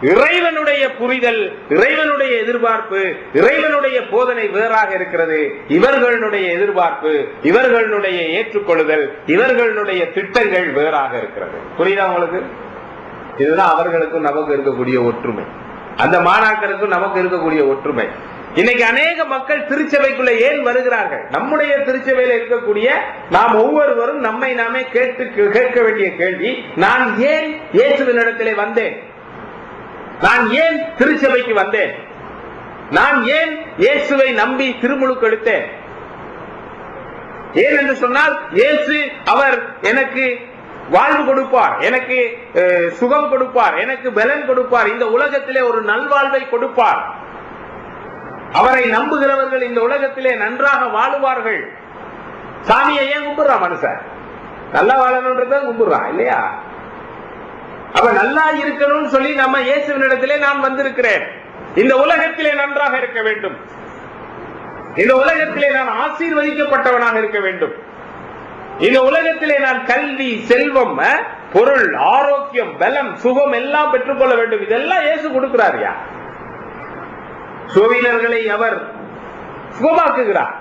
இறைவனுடைய புரிதல், இறைவனுடைய எதிர்பார்ப்பு, இறைவனுடைய போதனை வேறாக இருக்கிறது. இவர்களுடைய எதிர்பார்ப்பு, இவர்களுடைய ஏற்றுக்கொள்ளுதல், இவர்களுடைய திட்டங்கள் வேறாக இருக்கிறது. புரியுதா உங்களுக்கு? இதுதான் அவர்களுக்கும் நமக்கு இருக்கக்கூடிய ஒற்றுமை, அந்த மாணாக்கருக்கும் நமக்கு இருக்கக்கூடிய ஒற்றுமை. இன்னைக்கு அநேக மக்கள் திருச்சபைக்குள்ள ஏன் வருகிறார்கள்? நம்முடைய திருச்சபையில் இருக்கக்கூடிய நாம் ஒவ்வொருவரும் நம்மை நாமே கேட்க வேண்டிய கேள்வி, நான் ஏன் இயேசுவினிடத்திலே வந்தேன்? நான் ஏன் திருச்சபைக்கு வந்தேன்? நான் ஏன் இயேசுவை நம்பி திருமுழுக்கு எடுத்தேன்? ஏன் என்று சொன்னால், இயேசு அவர் எனக்கு வாழ்வு கொடுப்பார், எனக்கு சுகம் கொடுப்பார், எனக்கு பலன் கொடுப்பார், இந்த உலகத்திலே ஒரு நல்வாழ்வை கொடுப்பார். அவரை நம்புகிறவர்கள் இந்த உலகத்திலே நன்றாக வாழுவார்கள். சாமியை ஏன் கும்பிடுறான் மனுஷன்? நல்லா வாழணும்ன்றதான் கும்பிடுறான் இல்லையா? அப்ப நல்லா இருக்கணும்னு சொல்லி நம்ம இயேசுவினிடத்திலே நான் வந்திருக்கிறேன். இந்த உலகத்திலே நன்றாக இருக்க வேண்டும், இந்த உலகத்திலே நான் ஆசீர்வதிக்கப்பட்டவனாக இருக்க வேண்டும், இந்த உலகத்திலே நான் கல்வி, செல்வம், பொருள், ஆரோக்கியம், பலம், சுகம் எல்லாம் பெற்றுக்கொள்ள வேண்டும். இதெல்லாம் இயேசு கொடுக்கிறாரியா? சுகவீனர்களை அவர் சுகமாக்குகிறார்.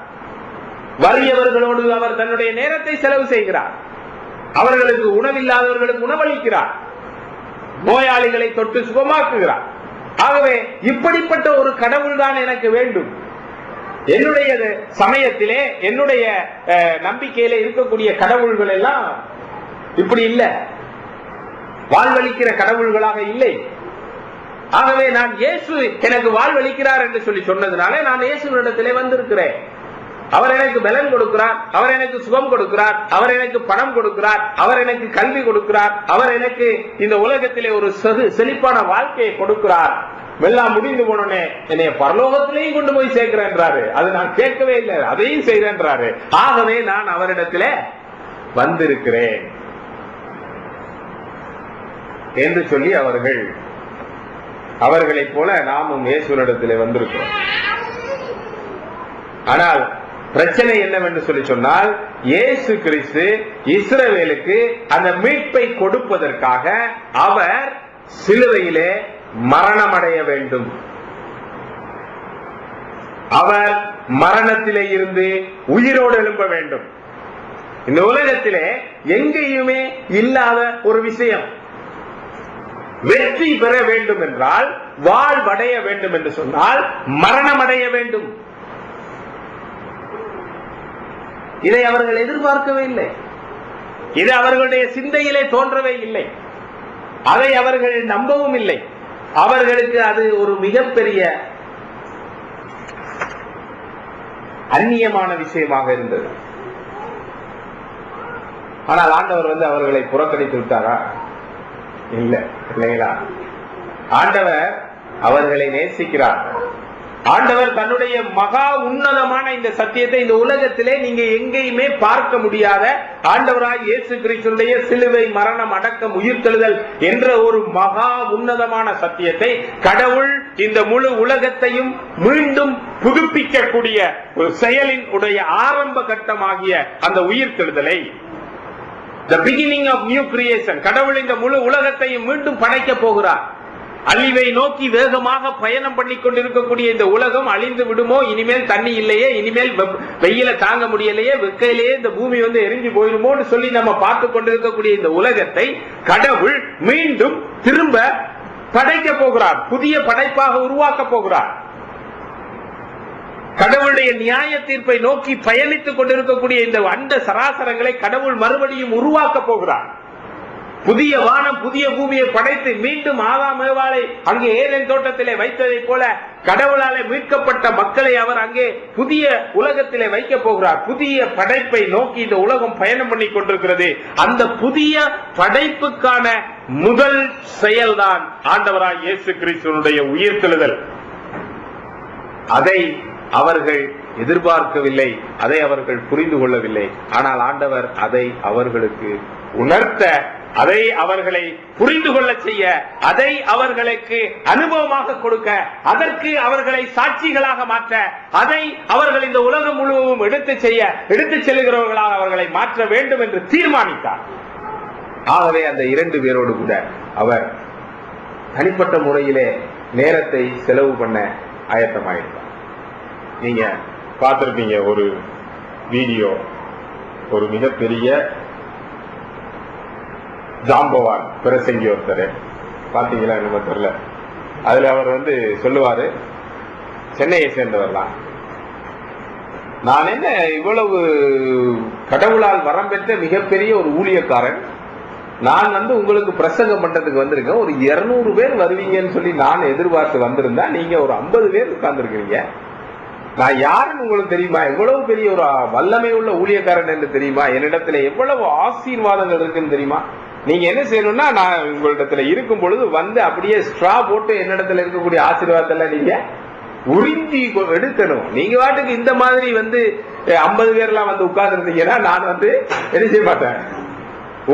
வறியவர்களோடு அவர் தன்னுடைய நேரத்தை செலவு செய்கிறார். அவர்களுக்கு உணவில்லாதவர்களுக்கு உணவளிக்கிறார். நோயாளிகளை தொட்டு சுகமாக்குகிறார். ஆகவே இப்படிப்பட்ட ஒரு கடவுள் தான் எனக்கு வேண்டும். என்னுடைய சமயத்திலே, என்னுடைய நம்பிக்கையில இருக்கக்கூடிய கடவுள்கள் எல்லாம் இப்படி இல்ல, வாழ்வளிக்கிற கடவுள்களாக இல்லை. ஆகவே நான் இயேசு எனக்கு வாழ்வளிக்கிறார் என்று சொல்லி சொன்னதுனால நான் இயேசுவினிடத்திலே வந்திருக்கிறேன். அவர் எனக்கு பலன் கொடுக்கிறார், அவர் எனக்கு சுகம் கொடுக்கிறார், அவர் எனக்கு பணம் கொடுக்கிறார், அவர் எனக்கு கல்வி கொடுக்கிறார், அவர் எனக்கு இந்த உலகத்திலே ஒரு செழிப்பான வாழ்க்கையை கொடுக்கிறார். எல்லாம் முடிந்து போனோடனே என்னைய பரலோகத்திலையும் கொண்டு போய் சேர்க்கிறேன்றாரு. அது நான் கேட்கவே இல்லை, அதையும் செய்யறேன்றாரு. ஆகவே நான் அவரிடத்திலே வந்திருக்கிறேன் என்று சொல்லி அவர்களைப் போல நாமும் இயேசுவினிடத்திலே வந்திருக்கிறோம். ஆனால் பிரச்சனை என்னவென்று சொல்லி சொன்னால், இயேசு கிறிஸ்து இஸ்ரவேலுக்கு அந்த மீட்பை கொடுப்பதற்காக அவர் சிலுவையிலே மரணமடைய வேண்டும். அவர் மரணத்திலே இருந்து உயிரோடு எழும்ப வேண்டும். இந்த உலகத்திலே எங்கேயுமே இல்லாத ஒரு விஷயம். வெற்றி பெற வேண்டும் என்றால், வாழ்வடைய வேண்டும் என்று சொன்னால் மரணமடைய வேண்டும். இதை அவர்கள் எதிர்பார்க்கவே இல்லை. இது அவர்களுடைய சிந்தையிலே தோன்றவே இல்லை. அதை அவர்கள் நம்பவும் இல்லை. அவர்களுக்கு அது ஒரு மிகப்பெரிய அந்நியமான விஷயமாக இருந்தது. ஆனால் ஆண்டவர் அவர்களை புறக்கணித்து விட்டாரா? இல்லை, இல்லைங்களா? ஆண்டவர் அவர்களை நேசிக்கிறார். ஆண்டவர் தன்னுடைய மகா உன்னதமான இந்த சத்தியத்தை இந்த உலகத்திலே நீங்க எங்கேயுமே பார்க்க முடியாத ஆண்டவராய் இயேசு கிறிஸ்துவினுடைய சிலுவை, மரணம், அடக்கம், உயிர்த்தெழுதல் என்ற ஒரு மகா உன்னதமான சத்தியத்தை கடவுள் இந்த முழு உலகத்தையும் மீண்டும் புதுப்பிக்கக்கூடிய ஒரு செயலின் உடைய ஆரம்ப கட்டமாகிய அந்த உயிர்த்தெழுதலை, the beginning of new creation, கடவுள் இந்த முழு உலகத்தையும் மீண்டும் படைக்க போகிறார். அழிவை நோக்கி வேகமாக பயணம் பண்ணி கொண்டிருக்கக்கூடிய இந்த உலகம் அழிந்து விடுமோ, இனிமேல் தண்ணி இல்லையே, இனிமேல் வெயில தாங்க முடியலையே, வெக்கையிலேயே இந்த பூமி எரிஞ்சு போயிருமோன்னு சொல்லி நம்ம பார்த்து கொண்டிருக்கக்கூடிய இந்த உலகத்தை கடவுள் மீண்டும் திரும்ப படைக்க போகிறார். புதிய படைப்பாக உருவாக்க போகிறார். கடவுளுடைய நியாய தீர்ப்பை நோக்கி பயணித்துக் கொண்டிருக்கக்கூடிய இந்த அண்ட சராசரங்களை கடவுள் மறுபடியும் உருவாக்க போகிறார். புதிய வானம், புதிய பூமியை படைத்து மீண்டும் ஆதாம் ஏவாளை அங்கே ஏதேன் தோட்டத்திலே வைத்ததை போல கடவுளாலே மீட்கப்பட்ட மக்களை அவர் அங்கே புதிய உலகத்திலே வைக்க போகிறார். புதிய படைப்பை நோக்கி இந்த உலகம் பயணம் பண்ணி கொண்டிருக்கிறது. அந்த புதிய படைப்புக்கான முதல் செயல்தான் ஆண்டவராய் இயேசு கிறிஸ்துவினுடைய உயிர்த்தெழுதல். அதை அவர்கள் எதிர்பார்க்கவில்லை, அதை அவர்கள் புரிந்து கொள்ளவில்லை. ஆனால் ஆண்டவர் அதை அவர்களுக்கு உணர்த்த, அதை அவர்களை புரிந்து கொள்ள செய்ய, அதை அவர்களுக்கு அனுபவமாக கொடுக்க, அதற்கு அவர்களை சாட்சிகளாக மாற்ற, அதை அவர்கள் இந்த உலகம் முழுவதும் எடுத்துச் செல்கிறவர்களாக அவர்களை மாற்ற வேண்டும் என்று தீர்மானித்தார். ஆகவே அந்த 2 பேரோடு கூட அவர் தனிப்பட்ட முறையிலே நேரத்தை செலவு பண்ண ஆயத்தமாயிருந்தார். நீங்க பார்த்திருப்பீங்க ஒரு வீடியோ, ஒரு மிகப்பெரிய ஜாம்பவான் பிரசங்கி ஒருத்தர், பாத்தீங்களா என்னமோ தெரியல. அதுல அவர் சொல்லுவாரு, சென்னையை சேர்ந்தவர் தான். நான் என்ன இவ்வளவு கடவுளால் வரம் பெற்ற மிகப்பெரிய ஒரு ஊழியக்காரன், நான் உங்களுக்கு பிரசங்கம் பண்றதுக்கு வந்திருக்கேன், ஒரு 200 பேர் வருவீங்கன்னு சொல்லி நான் எதிர்பார்த்து வந்திருந்தா நீங்க ஒரு 50 பேர் உட்கார்ந்துருக்கீங்க. நான் யாருன்னு உங்களுக்கு தெரியுமா? எவ்வளவு பெரிய ஒரு வல்லமை உள்ள ஊழியக்காரன் என்று தெரியுமா? என்னிடத்துல எவ்வளவு ஆசீர்வாதங்கள் இருக்குன்னு தெரியுமா? நீங்க என்ன செய்யணும்னா, நான் உங்களிடத்துல இருக்கும் பொழுது அப்படியே ஸ்ட்ரா போட்டு என்னிடத்துல இருக்கக்கூடிய ஆசீர்வாதத்தை நீங்க உறிஞ்சி எடுக்கணும். நீங்க வாட்டுக்கு இந்த மாதிரி 50 பேர்லாம் உட்கார்ந்து இருந்தீங்கன்னா நான் என்ன செய்ய மாட்டேன்,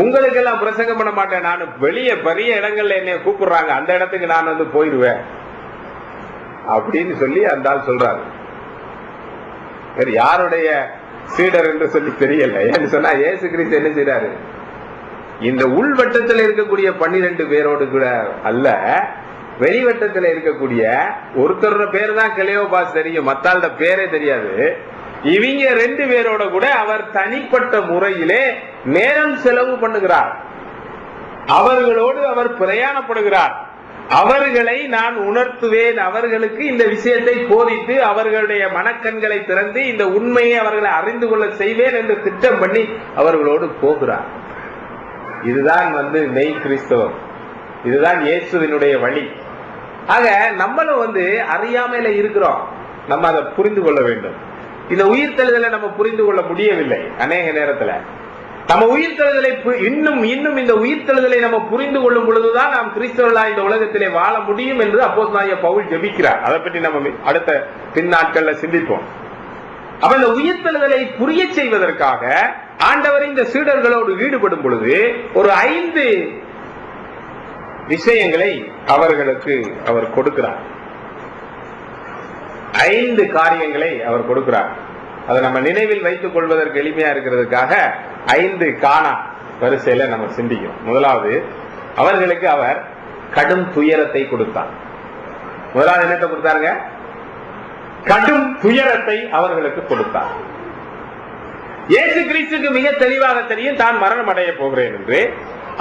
உங்களுக்கு எல்லாம் பிரசங்கம் பண்ண மாட்டேன். நான் வெளியே பெரிய இடங்கள்ல என்னை கூப்பிடுறாங்க, அந்த இடத்துக்கு நான் போயிடுவேன் அப்படின்னு சொல்லி அந்த ஆள் சொல்றாரு. யாருடைய சீடர் என்று சொல்லி தெரியல. ஏன்னு சொன்னா இயேசு கிறிஸ்து என்ன செய்யறாரு, இந்த உள்வட்டத்தில் இருக்கக்கூடிய 12 பேரோடு கூட அல்ல, வெளிவட்டத்தில் இருக்கக்கூடிய ஒருத்தரோட பேர் தான் கிளியோபாஸ் தெரியும், மத்தாளோட பேரே தெரியாது. இவங்க 2 பேரோட கூட அவர் தனிப்பட்ட முறையிலே நேரம் செலவு பண்ணுகிறார், அவர்களோடு அவர் பிரயாணப்படுகிறார். அவர்களை நான் உணர்த்துவேன், அவர்களுக்கு இந்த விஷயத்தை போதித்து அவர்களுடைய மனக்கண்களை திறந்து இந்த உண்மையை அவர்களை அறிந்து கொள்ள செய்வேன் என்று திட்டம் பண்ணி அவர்களோடு போகிறார். இதுதான் மெய் கிறிஸ்தவம், இதுதான் இயேசுவினுடைய வழி. ஆக நம்மளும் அறியாமையில இருக்கிறோம், நம்ம அதை புரிந்து கொள்ள வேண்டும். இந்த உயிர்த்தெழுதலை நம்ம புரிந்து கொள்ள முடியவில்லை. அநேக நேரத்துல நம்ம உயிர்த்தெழுதலை இன்னும் இந்த உயிர்த்தெழுதலை நம்ம புரிந்து கொள்ளும் பொழுதுதான் நாம் கிறிஸ்தவர்களா இந்த உலகத்திலே வாழ முடியும் என்று அப்போஸ்தலனாகிய பவுல் ஜெபிக்கிறார். அதை பற்றி நம்ம அடுத்த பின்னாட்கள்ல சிந்திப்போம். அப்ப இந்த உயிர்த்தெழுதலை புரிய செய்வதற்காக ஆண்டவர் இந்த சீடர்களோடு ஈடுபடும் பொழுது ஒரு 5 விஷயங்களை அவர்களுக்கு அவர் கொடுக்கிறார். 5 காரியங்களை அவர் கொடுக்கிறார். அதை நம்ம நினைவில் வைத்துக் கொள்வதற்கு எளிமையா இருக்கிறதுக்காக 5 காணா வரிசையில நம்ம சிந்திக்கிறோம். முதலாவது, அவர்களுக்கு அவர் கடும் துயரத்தை கொடுத்தார். முதலாவது என்னத்தை கொடுத்தாருங்க? கடும் துயரத்தை அவர்களுக்கு கொடுத்தார். இயேசு கிறிஸ்துக்கு மிக தெளிவாக தெரியும் தான் மரணம் அடைய போகிறேன் என்று.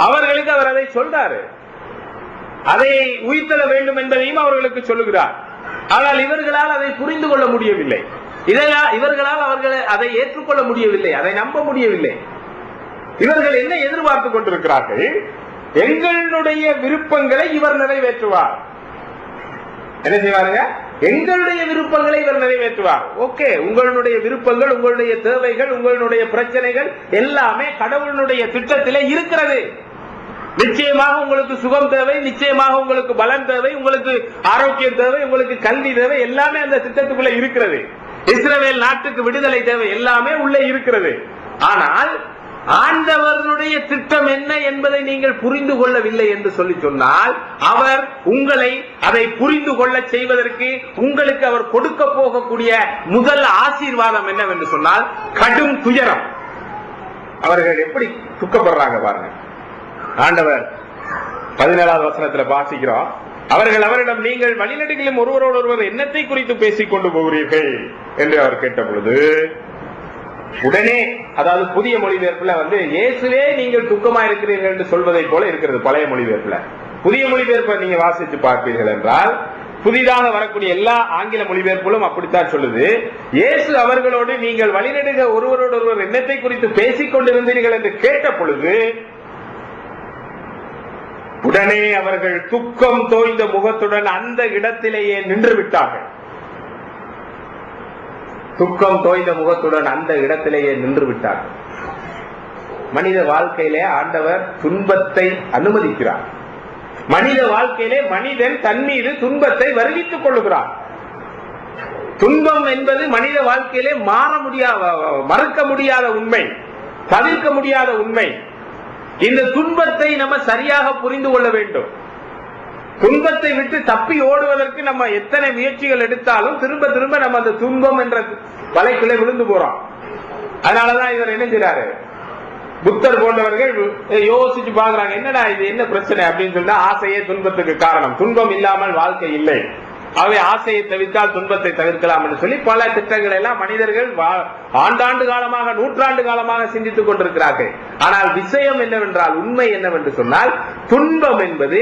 அவர்களுக்கு அவர் அதை சொல்றாரு, அதை உயிர்த்தெழ வேண்டும் என்பதையும் அவர்களுக்கு சொல்லுகிறார். ஆனால் இவர்களால் அதை புரிந்து கொள்ள முடியவில்லை, இவர்களால் அவர்கள் அதை ஏற்றுக்கொள்ள முடியவில்லை, அதை நம்ப முடியவில்லை. இவர்கள் என்ன எதிர்பார்த்து கொண்டிருக்கிறார்கள்? எங்களுடைய விருப்பங்களை இவர் நிறைவேற்றுவார். என்ன செய்வாருங்க? எங்களுடைய விருப்பங்களை இவர் நிறைவேற்றுவார். ஓகே, உங்களுடைய விருப்பங்கள், உங்களுடைய தேவைகள், உங்களுடைய பிரச்சனைகள் எல்லாமே கடவுளுடைய திட்டத்திலே இருக்கிறது. நிச்சயமாக உங்களுக்கு சுகம் தேவை, நிச்சயமாக உங்களுக்கு பலன் தேவை, உங்களுக்கு ஆரோக்கியம் தேவை, உங்களுக்கு கல்வி தேவை, எல்லாமே அந்த திட்டத்துக்குள்ள இருக்கிறது. இஸ்ரவேல் நாட்டுக்கு விடுதலை தேவை, எல்லாமே உள்ளே இருக்கிறது. ஆனால் ஆண்டவருடைய திட்டம் என்ன என்பதை நீங்கள் புரிந்து கொள்ளவில்லை என்று சொல்லி சொன்னால், அவர் உங்களை அதை புரிந்து கொள்ள செய்வதற்கு உங்களுக்கு அவர் கொடுக்க போகக்கூடிய முதல் ஆசீர்வாதம் என்னவென்று சொன்னால் கடும் துயரம். அவர்கள் எப்படி துக்கப்படுறாங்க பாருங்க. ஆண்டவர் 17வது வசனத்துல வாசிக்கிறோம், அவர்கள் அவரிடம் நீங்கள் வழிநெடுகிலும் ஒருவரோடு ஒருவர் என்னத்தை குறித்து பேசிக் கொண்டு போகிறீர்கள் என்று அவர் கேட்ட பொழுது, உடனே, அதாவது புதிய மொழிபெயர்ப்புல இயேசுவே நீங்கள் துக்கமா இருக்கிறீர்கள் என்று சொல்வதை போல இருக்கிறது பழைய மொழிபெயர்ப்புல. புதிய மொழிபெயர்ப்பை நீங்க வாசித்து பார்ப்பீர்கள் என்றால், புதிதாக வரக்கூடிய எல்லா ஆங்கில மொழிபெயர்ப்புகளும் அப்படித்தான் சொல்லுது. இயேசு அவர்களோடு நீங்கள் வழிநெடுக ஒருவரோடு ஒருவர் என்னத்தை குறித்து பேசிக் கொண்டிருந்தீர்கள் என்று கேட்ட பொழுது, உடனே அவர்கள் துக்கம் தோய்ந்த முகத்துடன் அந்த இடத்திலேயே நின்று விட்டார்கள். துக்கம் தோய்ந்த முகத்துடன் அந்த இடத்திலேயே நின்று விட்டார்கள். மனித வாழ்க்கையிலே ஆண்டவர் துன்பத்தை அனுமதிக்கிறார். மனித வாழ்க்கையிலே மனிதன் தன் மீது துன்பத்தை வருவித்துக் கொள்ளுகிறார். துன்பம் என்பது மனித வாழ்க்கையிலே மறுக்க முடியாத உண்மை, தவிர்க்க முடியாத உண்மை. இந்த துன்பத்தை நம்ம சரியாக புரிந்து கொள்ள வேண்டும். துன்பத்தை விட்டு தப்பி ஓடுவதற்கு நம்ம எத்தனை முயற்சிகள் எடுத்தாலும் திரும்ப திரும்ப நம்ம அந்த துன்பம் என்ற வலைக்குள்ளே விழுந்து போறோம். அதனாலதான் இவர் என்ன செய்றாரு, புத்தர் போன்றவர்கள் யோசிச்சு பாக்குறாங்க, என்னடா இது என்ன பிரச்சனை அப்படின்னு சொன்னா, ஆசையே துன்பத்துக்கு காரணம், துன்பம் இல்லாமல் வாழ்க்கை இல்லை, அவை ஆசையை தவிர்த்தால் துன்பத்தை தவிர்க்கலாம் என்று சொல்லி பல திட்டங்கள் எல்லாம் மனிதர்கள் ஆண்டாண்டு காலமாக, நூற்றாண்டு காலமாக சிந்தித்துக் கொண்டிருக்கிறார்கள். ஆனால் விஷயம் என்னவென்றால், உண்மை என்னவென்று சொன்னால், துன்பம் என்பது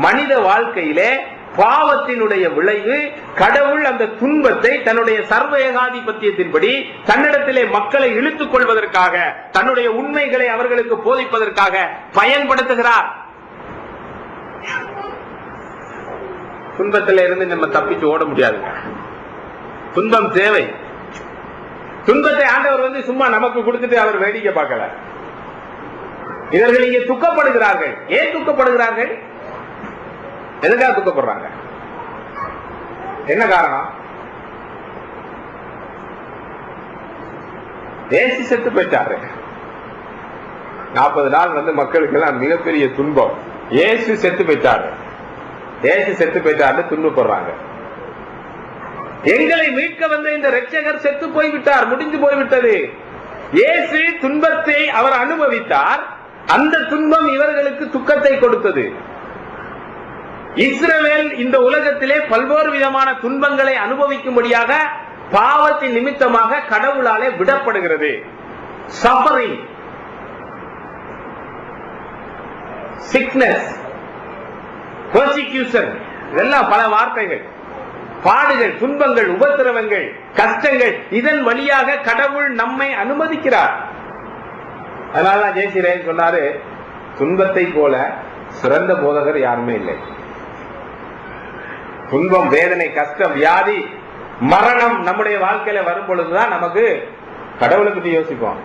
மனித வாழ்க்கையிலே பாவத்தினுடைய விளைவு. கடவுள் அந்த துன்பத்தை தன்னுடைய சர்வ ஏகாதிபத்தியத்தின்படி தன்னிடத்திலே மக்களை இழுத்துக் கொள்வதற்காக, தன்னுடைய உண்மைகளை அவர்களுக்கு போதிப்பதற்காக பயன்படுத்துகிறார். துன்பத்தில இருந்து நம்ம தப்பிச்சு ஓட முடியாதுங்க. துன்பம் தேவை. துன்பத்தை ஆண்டவர் சும்மா நமக்கு கொடுத்துட்டு அவர் வேடிக்கை பார்க்கல. இவர்கள் இங்கே துக்கப்படுகிறார்கள். ஏன் துக்கப்படுகிறார்கள்? எதுக்காக துக்கப்படுறாங்க? என்ன காரணம்? இயேசு செத்து போயிட்டாரு. 40 நாள் மக்களுக்கு எல்லாம் மிகப்பெரிய துன்பம். இயேசு செத்து போயிட்டாரு. இயேசு செத்து போயிட்டாரு, துன்பப்படுறாங்க. எங்களை மீட்க வந்த இந்த இரட்சகர் செத்து போய்விட்டார், முடிஞ்சு போய்விட்டது. இயேசு துன்பத்தை அவர் அனுபவித்தார். அந்த துன்பம் இவர்களுக்கு துக்கத்தை கொடுத்தது. இஸ்ரவேல் இந்த உலகத்திலே பல்வேறு விதமான துன்பங்களை அனுபவிக்கும்படியாக பாவத்தின் நிமித்தமாக கடவுளாலே விடப்படுகிறது. சஃபரிங், சிக்னஸ், பெர்சிக்யூஷன், இதெல்லாம் பல வார்த்தைகள். பாடுகள், துன்பங்கள், உபத்திரவங்கள், கஷ்டங்கள், இதன் வழியாக கடவுள் நம்மை அனுமதிக்கிறார். அதனாலதான் ஜெயசிரேன் சொன்னாரு, துன்பத்தை போல சிறந்த போதகர் யாருமே இல்லை. துன்பம், வேதனை, கஷ்டம், வியாதி, மரணம் நம்முடைய வாழ்க்கையில வரும் பொழுதுதான் நமக்கு கடவுளை பற்றி யோசிப்போம்.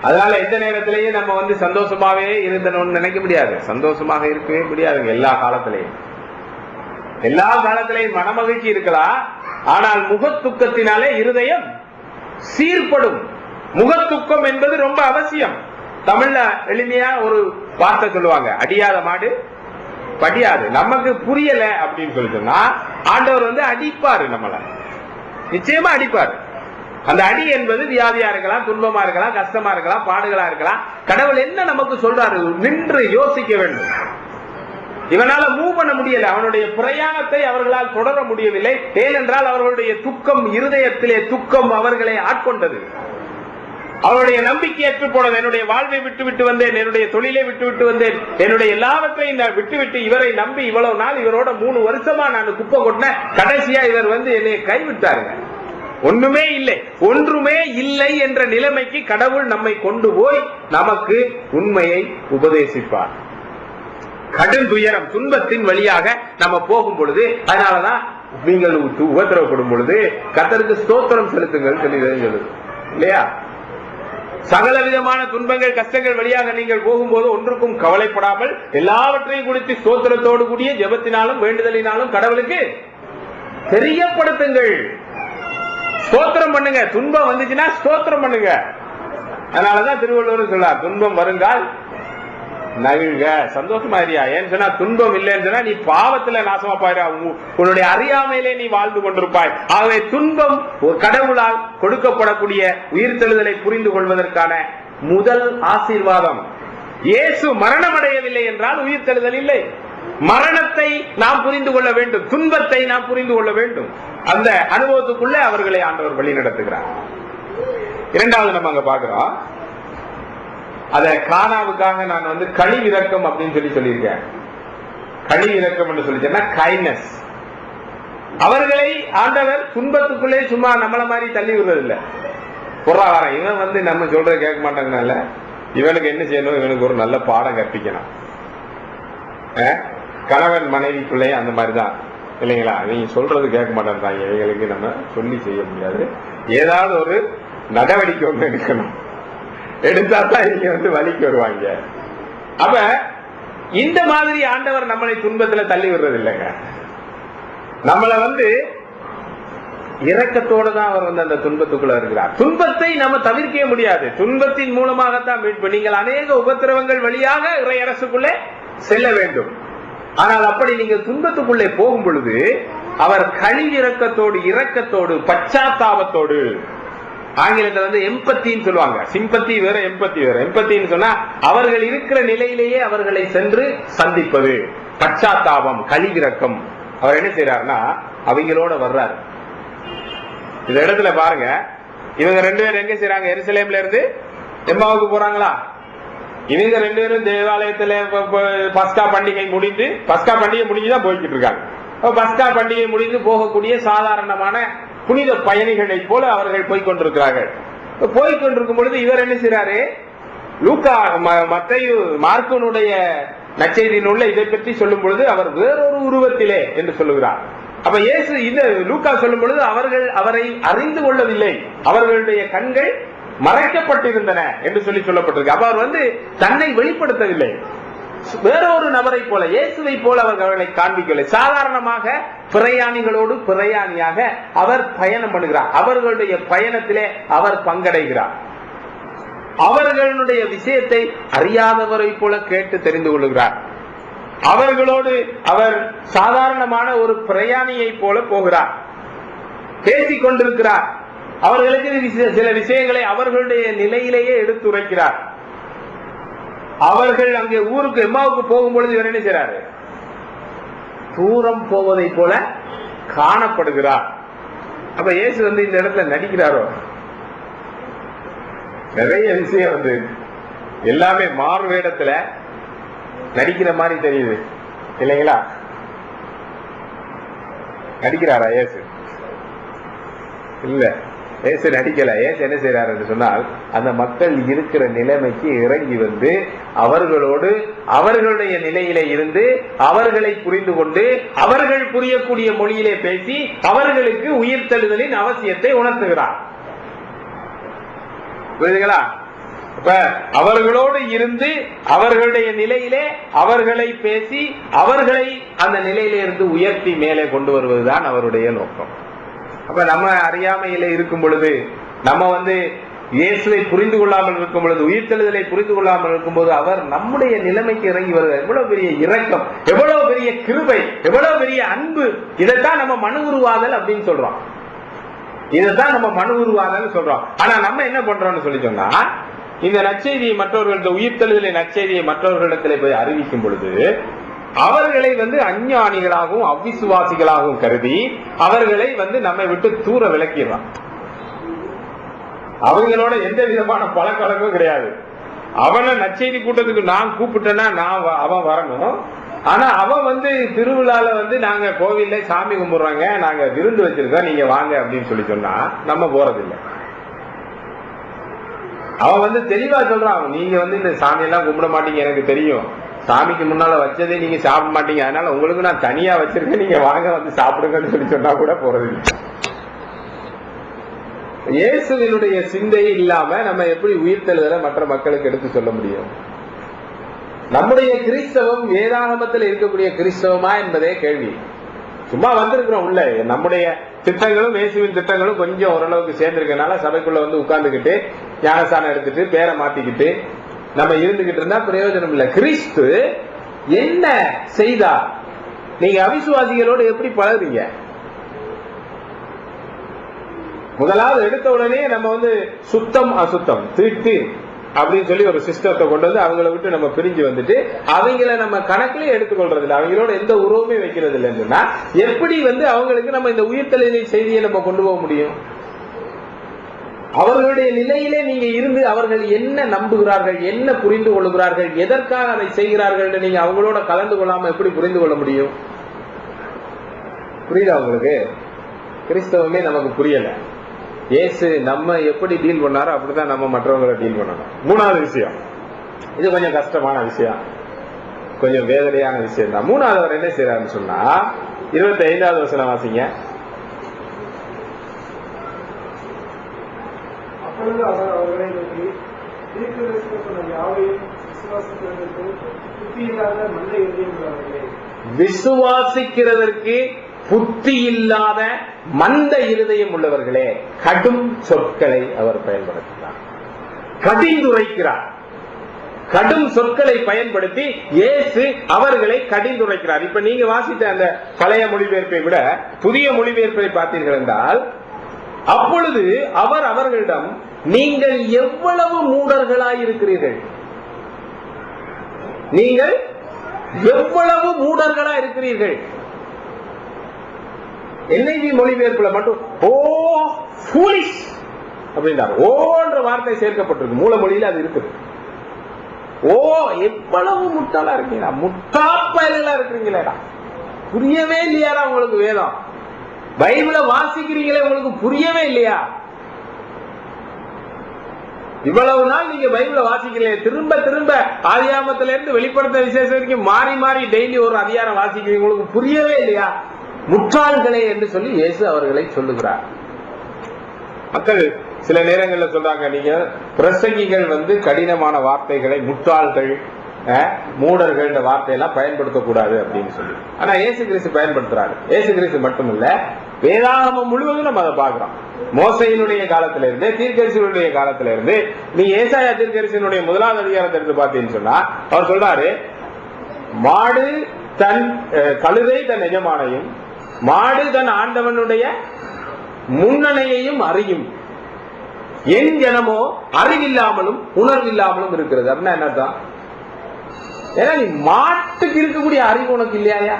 அதனால எந்த நேரத்திலேயும் நம்ம சந்தோஷமாவே இருந்தணும்னு நினைக்க முடியாது. சந்தோஷமாக இருக்கவே முடியாதுங்க. எல்லா காலத்திலையும் மனமகிழ்ச்சி இருக்கலாம். ஆனால் முகத்துக்கத்தினாலே இருதயம் சீர்படும். முகத்துக்கம் என்பது ரொம்ப அவசியம். தமிழ்ல எளிமையா ஒரு வார்த்தை சொல்லுவாங்க, அடியாத மாடு படியாது. நமக்கு புரியல அப்படின்னு சொல்லி சொன்னா ஆண்டவர் அடிப்பாரு, நம்மள நிச்சயமா அடிப்பாரு. அந்த அடி என்பது வியாதியா இருக்கலாம், துன்பமா இருக்கலாம், கஷ்டமா இருக்கலாம், பாடுகளா இருக்கலாம். கடவுள் என்ன நமக்கு சொல்றாரு? நின்று யோசிக்க வேண்டும். இவனால மூவ் பண்ண முடியல, அவனுடைய பிரயாணத்தை அவர்களால் தொடர முடியவில்லை. ஏனென்றால் அவர்களுடைய துக்கம், இருதயத்திலே துக்கம் அவர்களை ஆட்கொண்டது. அவருடைய நம்பிக்கையற்று போனது. என்னுடைய வாழ்வை விட்டுவிட்டு வந்தேன், என்னுடைய தொழிலை விட்டுவிட்டு வந்தேன், என்னுடைய எல்லாவற்றையும் நான் விட்டுவிட்டு இவரை நம்பி இவ்வளவு நாள் இவரோட 3 வருஷமா நான் குப்பை கொட்டின. கடைசியா இவர் என்னை கைவிட்டாருங்க. ஒண்ணுமே இல்லை, ஒன்றுமே இல்லை என்ற நிலைமைக்கு கடவுள் நம்மை கொண்டு போய் நமக்கு உண்மையை உபதேசிப்பார். கடும் துயரம், துன்பத்தின் வழியாக நம்ம போகும் பொழுது, அதனாலதான் நீங்கள் உபத்திரவப்படும் பொழுது கர்த்தருக்கு ஸ்தோத்திரம் செலுத்துங்கள் சொல்லுது இல்லையா? சகல விதமான துன்பங்கள், கஷ்டங்கள் வழியாக நீங்கள் போகும்போது ஒன்றுக்கும் கவலைப்படாமல் எல்லாவற்றையும் குறித்து ஸ்தோத்திரத்தோடு கூடிய ஜெபத்தினாலும் வேண்டுதலினாலும் கடவுளுக்கு தெரியப்படுத்துங்கள். ஸ்தோத்திரம் பண்ணுங்க. துன்பம் வந்துச்சுன்னா ஸ்தோத்திரம் பண்ணுங்க. அதனாலதான் திருவள்ளுவர் சொல்றார், துன்பம் வருங்கால் நகிழ்க, சந்தோஷமா இருயா. ஏன்னு சொன்னா துன்பம் இல்லைன்னு சொன்னா நீ பாவத்துல நாசமா போயிரு, உன்னுடைய அறியாமையிலே நீ வாழ்ந்து கொண்டிருப்பாய். ஆகவே துன்பம் ஒரு கடவுளால் கொடுக்கப்படக்கூடிய உயிர்த்தெழுதலை புரிந்து கொள்வதற்கான முதல் ஆசீர்வாதம். இயேசு மரணம் அடையவில்லை என்றால் உயிர்த்தெழுதல் இல்லை. மரணத்தை நாம் புரிந்து கொள்ள வேண்டும், துன்பத்தை நாம் புரிந்து கொள்ள வேண்டும். அந்த அனுபவத்துக்குள்ள அவர்களை ஆண்டவர் வழி நடத்துகிறார். இரண்டாவது நம்ம அங்க பாக்குறோம், அத கானாவுக்காக நான் கழிவிறக்கம் அப்படின்னு சொல்லியிருக்கேன். கழிவிறக்கம் என்று சொல்லிச்சேன்னா கைண்ட்னஸ். அவர்களை ஆண்டவர் துன்பத்துக்குள்ளே சும்மா நம்மள மாதிரி தள்ளி விடுறது இல்ல. பொருளாதாரம், இவன் நம்ம சொல்றதை கேட்க மாட்டாங்கனால இவனுக்கு என்ன செய்யணும், இவனுக்கு ஒரு நல்ல பாடம் கற்பிக்கணும். கணவன் மனைவிக்குள்ளே அந்த மாதிரிதான் இல்லைங்களா? நீங்க சொல்றது கேட்க மாட்டேன்றாங்க, இவங்களுக்கு நம்ம சொல்லி செய்ய முடியாது. ஏதாவது ஒரு நடவடிக்கை ஒன்று எடுக்கணும். எடுத்தாத்தான் இங்க வலிக்கு வருவாங்க. அப்ப இந்த மாதிரி ஆண்டவர் நம்மளை துன்பத்துல தள்ளி விடுறது இல்லைங்க. நம்மள இரக்கத்தோடு தான் அவர் அந்த துன்பத்துக்குள்ள இருக்கிறார். துன்பத்தை நம்ம தவிர்க்க முடியாது. துன்பத்தின் மூலமாகத்தான் மீட்பு. நீங்கள் அநேக உபத்திரவங்கள் வழியாக இறை அரசுக்குள்ளே செல்ல வேண்டும். ஆனால் அப்படி நீங்கள் துன்பத்துக்குள்ளே போகும் பொழுது அவர் கழிவிறக்கத்தோடு, இரக்கத்தோடு, பச்சாத்தாபத்தோடு, ஆங்கிலத்தில் எம்பத்தின்னு சொல்லுவாங்க. சிம்பத்தி வேற, எம்பத்தி வேற. எம்பத்தின்னு சொன்னா அவர்கள் இருக்கிற நிலையிலேயே அவர்களை சென்று சந்திப்பது. பச்சாத்தாபம், கழிவிறக்கம். அவர் என்ன செய்யறாருன்னா அவங்களோட வர்றாரு. இந்த இடத்துல பாருங்க, இவங்க 2 பேரும் எங்க செய்யறாங்க? எருசலேம்ல இருந்து எம்மாவுக்கு போறாங்களா? இவங்க 2 பேரும் தேவாலயத்துல பஸ்கா பண்டிகை முடிஞ்சுதான் போய்கிட்டு இருக்காங்க. பஸ்கா பண்டிகை முடிந்து போகக்கூடிய சாதாரணமான புனித பயணிகளை போல அவர்கள் போய்கொண்டிருக்கிறார்கள். போய்கொண்டிருக்கும் பொழுது இவர் என்ன செய்யறாரு, லூக்கா மத்தேயு மார்க்கனுடைய நற்செய்தி நூல்ல இதை பற்றி சொல்லும் பொழுது அவர் வேறொரு உருவத்திலே என்று சொல்லுகிறார். அப்ப இயேசு இந்த லூக்கா சொல்லும் பொழுது அவர்கள் அவரை அறிந்து கொள்ளவில்லை, அவர்களுடைய கண்கள் மறைக்கப்பட்டிருந்தன என்று சொல்லப்பட்டிருக்கு. அப்ப அவர் தன்னை வெளிப்படுத்தவில்லை, வேறொரு நபரை போல இயேசுவை போல அவர்களை காண்பிக்கவில்லை. சாதாரணமாக பிரயாணிகளோடு பிரயாணியாக அவர் பயணம் பண்ணுகிறார். அவர்களுடைய பயணத்திலே அவர் பங்கடைகிறார். அவர்களுடைய விஷயத்தை அறியாதவரை போல கேட்டு தெரிந்து கொள்கிறார். அவர்களோடு அவர் சாதாரணமான ஒரு பிரயாணியை போல போகிறார், பேசிக் கொண்டிருக்கிறார். அவர்களுக்கு சில விஷயங்களை அவர்களுடைய நிலையிலேயே எடுத்துரைக்கிறார். அவர்கள் அங்கே ஊருக்கு எம்மாவுக்கு போகும்பொழுது இவர் என்ன செய்றாரு, தூரம் போவதை போல காணப்படுகிறார். அப்ப இயேசு இந்த இடத்துல நடிக்கிறாரோ, நிறைய விஷயம் எல்லாமே மாறு வேடத்துல நடிக்கிற மாதிரி தெரியுது இல்லைங்களா? நடிக்கிறாரா இயேசு? இல்ல, இயேசு நடிக்கல. இயேசு என்ன செய்யறாரு என்று சொன்னால், அந்த மக்கள் இருக்கிற நிலைமைக்கு இறங்கி அவர்களோடு அவர்களுடைய நிலையிலே இருந்து அவர்களை புரிந்து கொண்டு அவர்கள் புரியக்கூடிய மொழியிலே பேசி அவர்களுக்கு உயிர்த்தெழுதலின் அவசியத்தை உணர்த்துகிறார். புரியுதுங்களா? இப்ப அவர்களோடு இருந்து அவர்களுடைய நிலையிலே அவர்களை பேசி அவர்களை அந்த நிலையிலே இருந்து உயர்த்தி மேலே கொண்டு வருவதுதான் அவருடைய நோக்கம். அப்ப நம்ம அறியாமையில இருக்கும் பொழுது, நம்ம இயேசுவை புரிந்து கொள்ளாமல் இருக்கும் பொழுது, உயிர்த்தெழுதலை புரிந்து கொள்ளாமல் இருக்கும் போது அவர் நம்முடைய நிலைமைக்கு இறங்கி வருவார். எவ்வளவு பெரிய இரக்கம், எவ்வளவு பெரிய கிருபை, எவ்வளவு பெரிய அன்பு. இதைத்தான் நம்ம மனு உருவாதல் அப்படின்னு சொல்றோம். இதைத்தான் நம்ம மனு உருவாதல் சொல்றோம். ஆனா நம்ம என்ன பண்றோம்னு சொல்லி சொன்னா, இந்த நற்செய்தியை மற்றவர்கள உயிர்த்தெழுதலை நற்செய்தியை மற்றவர்களிடத்திலே போய் அறிவிக்கும் பொழுது அவர்களை அஞ்ஞானிகளாகவும் அவிசுவாசிகளாகவும் கருதி அவர்களை நம்மை விட்டு தூர விலக்கிடுறான். அவங்களோட எந்த விதமான பழக்கவழக்கம் கிடையாது. அவனை நற்செய்தி கூட்டத்துக்கு நான் கூப்பிட்டேன்னா அவன் வரணும். ஆனா அவன் திருவிழால நாங்க கோவில்ல சாமி கும்பிடுறாங்க, நாங்க விருந்து வச்சிருக்கோம், நீங்க வாங்க அப்படின்னு சொல்லி சொன்னா நம்ம போறதில்லை. அவன் தெளிவா சொல்றான், நீங்க இந்த சாமி எல்லாம் கும்பிட மாட்டீங்க, எனக்கு தெரியும், சாமிக்கு முன்னால வச்சதே நீங்க சாப்பிட மாட்டீங்க, அதனால உங்களுக்கு நான் தனியா வச்சிருக்கேன், நீங்க வாங்க சாப்பிடுங்கன்னு சொல்லி சொன்னா கூட போறதில்லை. இயேசுவினுடைய சிந்தை இல்லாம நம்ம எப்படி உயிர்த்தெழுதலை மற்ற மக்களுக்கு எடுத்து சொல்ல முடியும்? நம்முடைய கிறிஸ்தவம் வேதாகமத்தில் இருக்கக்கூடிய கிறிஸ்தவமா என்பதே கேள்வி. சும்மா வந்திருக்கிறோம் உள்ள, நம்முடைய திட்டங்களும் இயேசுவின் திட்டங்களும் கொஞ்சம் ஓரளவுக்கு சேர்ந்திருக்கனால சபைக்குள்ள உட்கார்ந்துகிட்டு ஞானஸ்தானம் எடுத்துட்டு பேரை மாத்திக்கிட்டு நம்ம இருந்துகிட்டு இருந்தா பிரயோஜனம் இல்லை. கிறிஸ்து என்ன செய்தார்? நீங்க அவிசுவாசிகளோடு எப்படி பழகுறீங்க? முதலாவது எடுத்த உடனே நம்ம சுத்தம் அசுத்தம் தீட்டு அப்படின்னு சொல்லி ஒரு சிஸ்டத்தை கொண்டு அவங்களை விட்டு நம்ம பிரிஞ்சு அவங்கள நம்ம கணக்கிலே எடுத்துக்கொள்றது இல்லை, அவங்களோட எந்த உறவுமே வைக்கிறது இல்லைன்னா எப்படி அவங்களுக்கு நம்ம இந்த உயிர்த்தெழுதலை செய்தியை நம்ம கொண்டு போக முடியும்? அவர்களுடைய நிலையிலே நீங்க இருந்து அவர்கள் என்ன நம்புகிறார்கள், என்ன புரிந்து கொள்ளுகிறார்கள், எதற்காக அதை செய்கிறார்கள் நீங்க அவங்களோட கலந்து கொள்ளாம எப்படி புரிந்து கொள்ள முடியும்? புரியுதா உங்களுக்கு? கிறிஸ்தவமே நமக்கு புரியல. இயேசு நம்ம எப்படி டீல் பண்ணாரோ அப்படிதான் நம்ம மற்றவங்களை டீல் பண்ணணும். மூணாவது விஷயம், இது கொஞ்சம் கஷ்டமான விஷயம், கொஞ்சம் வேதனையான விஷயம் தான். மூணாவது அவர் என்ன செய்யறாருன்னு சொன்னா 25வது வசனம் வாசிங்க. விசுவாசிக்கிறதற்கு புத்தி இல்லாத மந்த இருதயம் உள்ளவர்களே, கடும் சொற்களை அவர் பயன்படுத்தினார், கடிந்துரைக்கிறார். கடும் சொற்களை பயன்படுத்தி இயேசு அவர்களை கடிந்துரைக்கிறார். இப்ப நீங்க வாசித்த அந்த பழைய மொழிபெயர்ப்பை விட புதிய மொழிபெயர்ப்பை பார்த்தீர்கள் என்றால், அப்பொழுது அவர் அவர்களிடம், நீங்கள் எவ்வளவு மூடர்களாய் இருக்கிறீர்கள், நீங்கள் எவ்வளவு மூடர்களா இருக்கிறீர்கள். NIV மொழிபெயர்ப்புல மட்டும் ஓ ஃபூலிஷ் அப்படின்றார். ஓன்ற வார்த்தை சேர்க்கப்பட்டிருக்கு, மூல மொழியில அது இருக்குது. ஓ எவ்வளவு முட்டாளா இருக்கீங்களா, முட்டாப்பயலா இருக்கிறீங்களேடா, புரியவே இல்லையாடா உங்களுக்கு வேதம், பைபிளை வாசிக்கிறீங்களே உங்களுக்கு புரியவே இல்லையா, இவ்வளவு நாள் நீங்க பைபிளை வாசிக்கிறீங்க, திரும்ப திரும்ப ஆதியாகமத்தில இருந்து வெளிப்படுத்த விசேஷம் வரைக்கும் மாறி மாறி டெய்லி ஒரு அதிகாரம் வாசிக்கிறீங்க, உங்களுக்கு புரியவே இல்லையா, முட்டாள்களே என்று சொல்லி இயேசு அவர்களை சொல்லுகிறார். மக்கள் சில நேரங்களில் சொல்றாங்க, நீங்க பிரசங்கிகள் கடினமான வார்த்தைகளை முட்டாள்கள் மூடர்கள் இந்த வார்த்தையெல்லாம் பயன்படுத்தக்கூடாது அப்படின்னு சொல்லி. ஆனா இயேசு கிறிஸ்து பயன்படுத்துறாரு. இயேசு கிறிஸ்து மட்டுமில்ல, வேதாகமம் முழுவதும் நம்ம அதை பார்க்கிறோம். மோசையினுடைய காலத்திலிருந்து, தீர்க்கதரிசிகளுடைய காலத்திலிருந்து, நீ ஏசாயா தீர்க்கதரிசியினுடைய 1வது அதிகாரத்தை எடுத்து பார்த்தீங்கன்னு சொன்னா அவர் சொல்றாரு, மாடு தன் கழுதை தன் எஜமானையும், மாடு தன் ஆண்டவனுடைய முன்னணையையும் அறியும், என் ஜனமோ அறிவில்லாமலும் உணர்வில்லாமலும் இருக்கிறது. அப்படின்னா என்னதான்? ஏன்னா நீ மாட்டுக்கு இருக்கக்கூடிய அறிவு உனக்கு இல்லையா,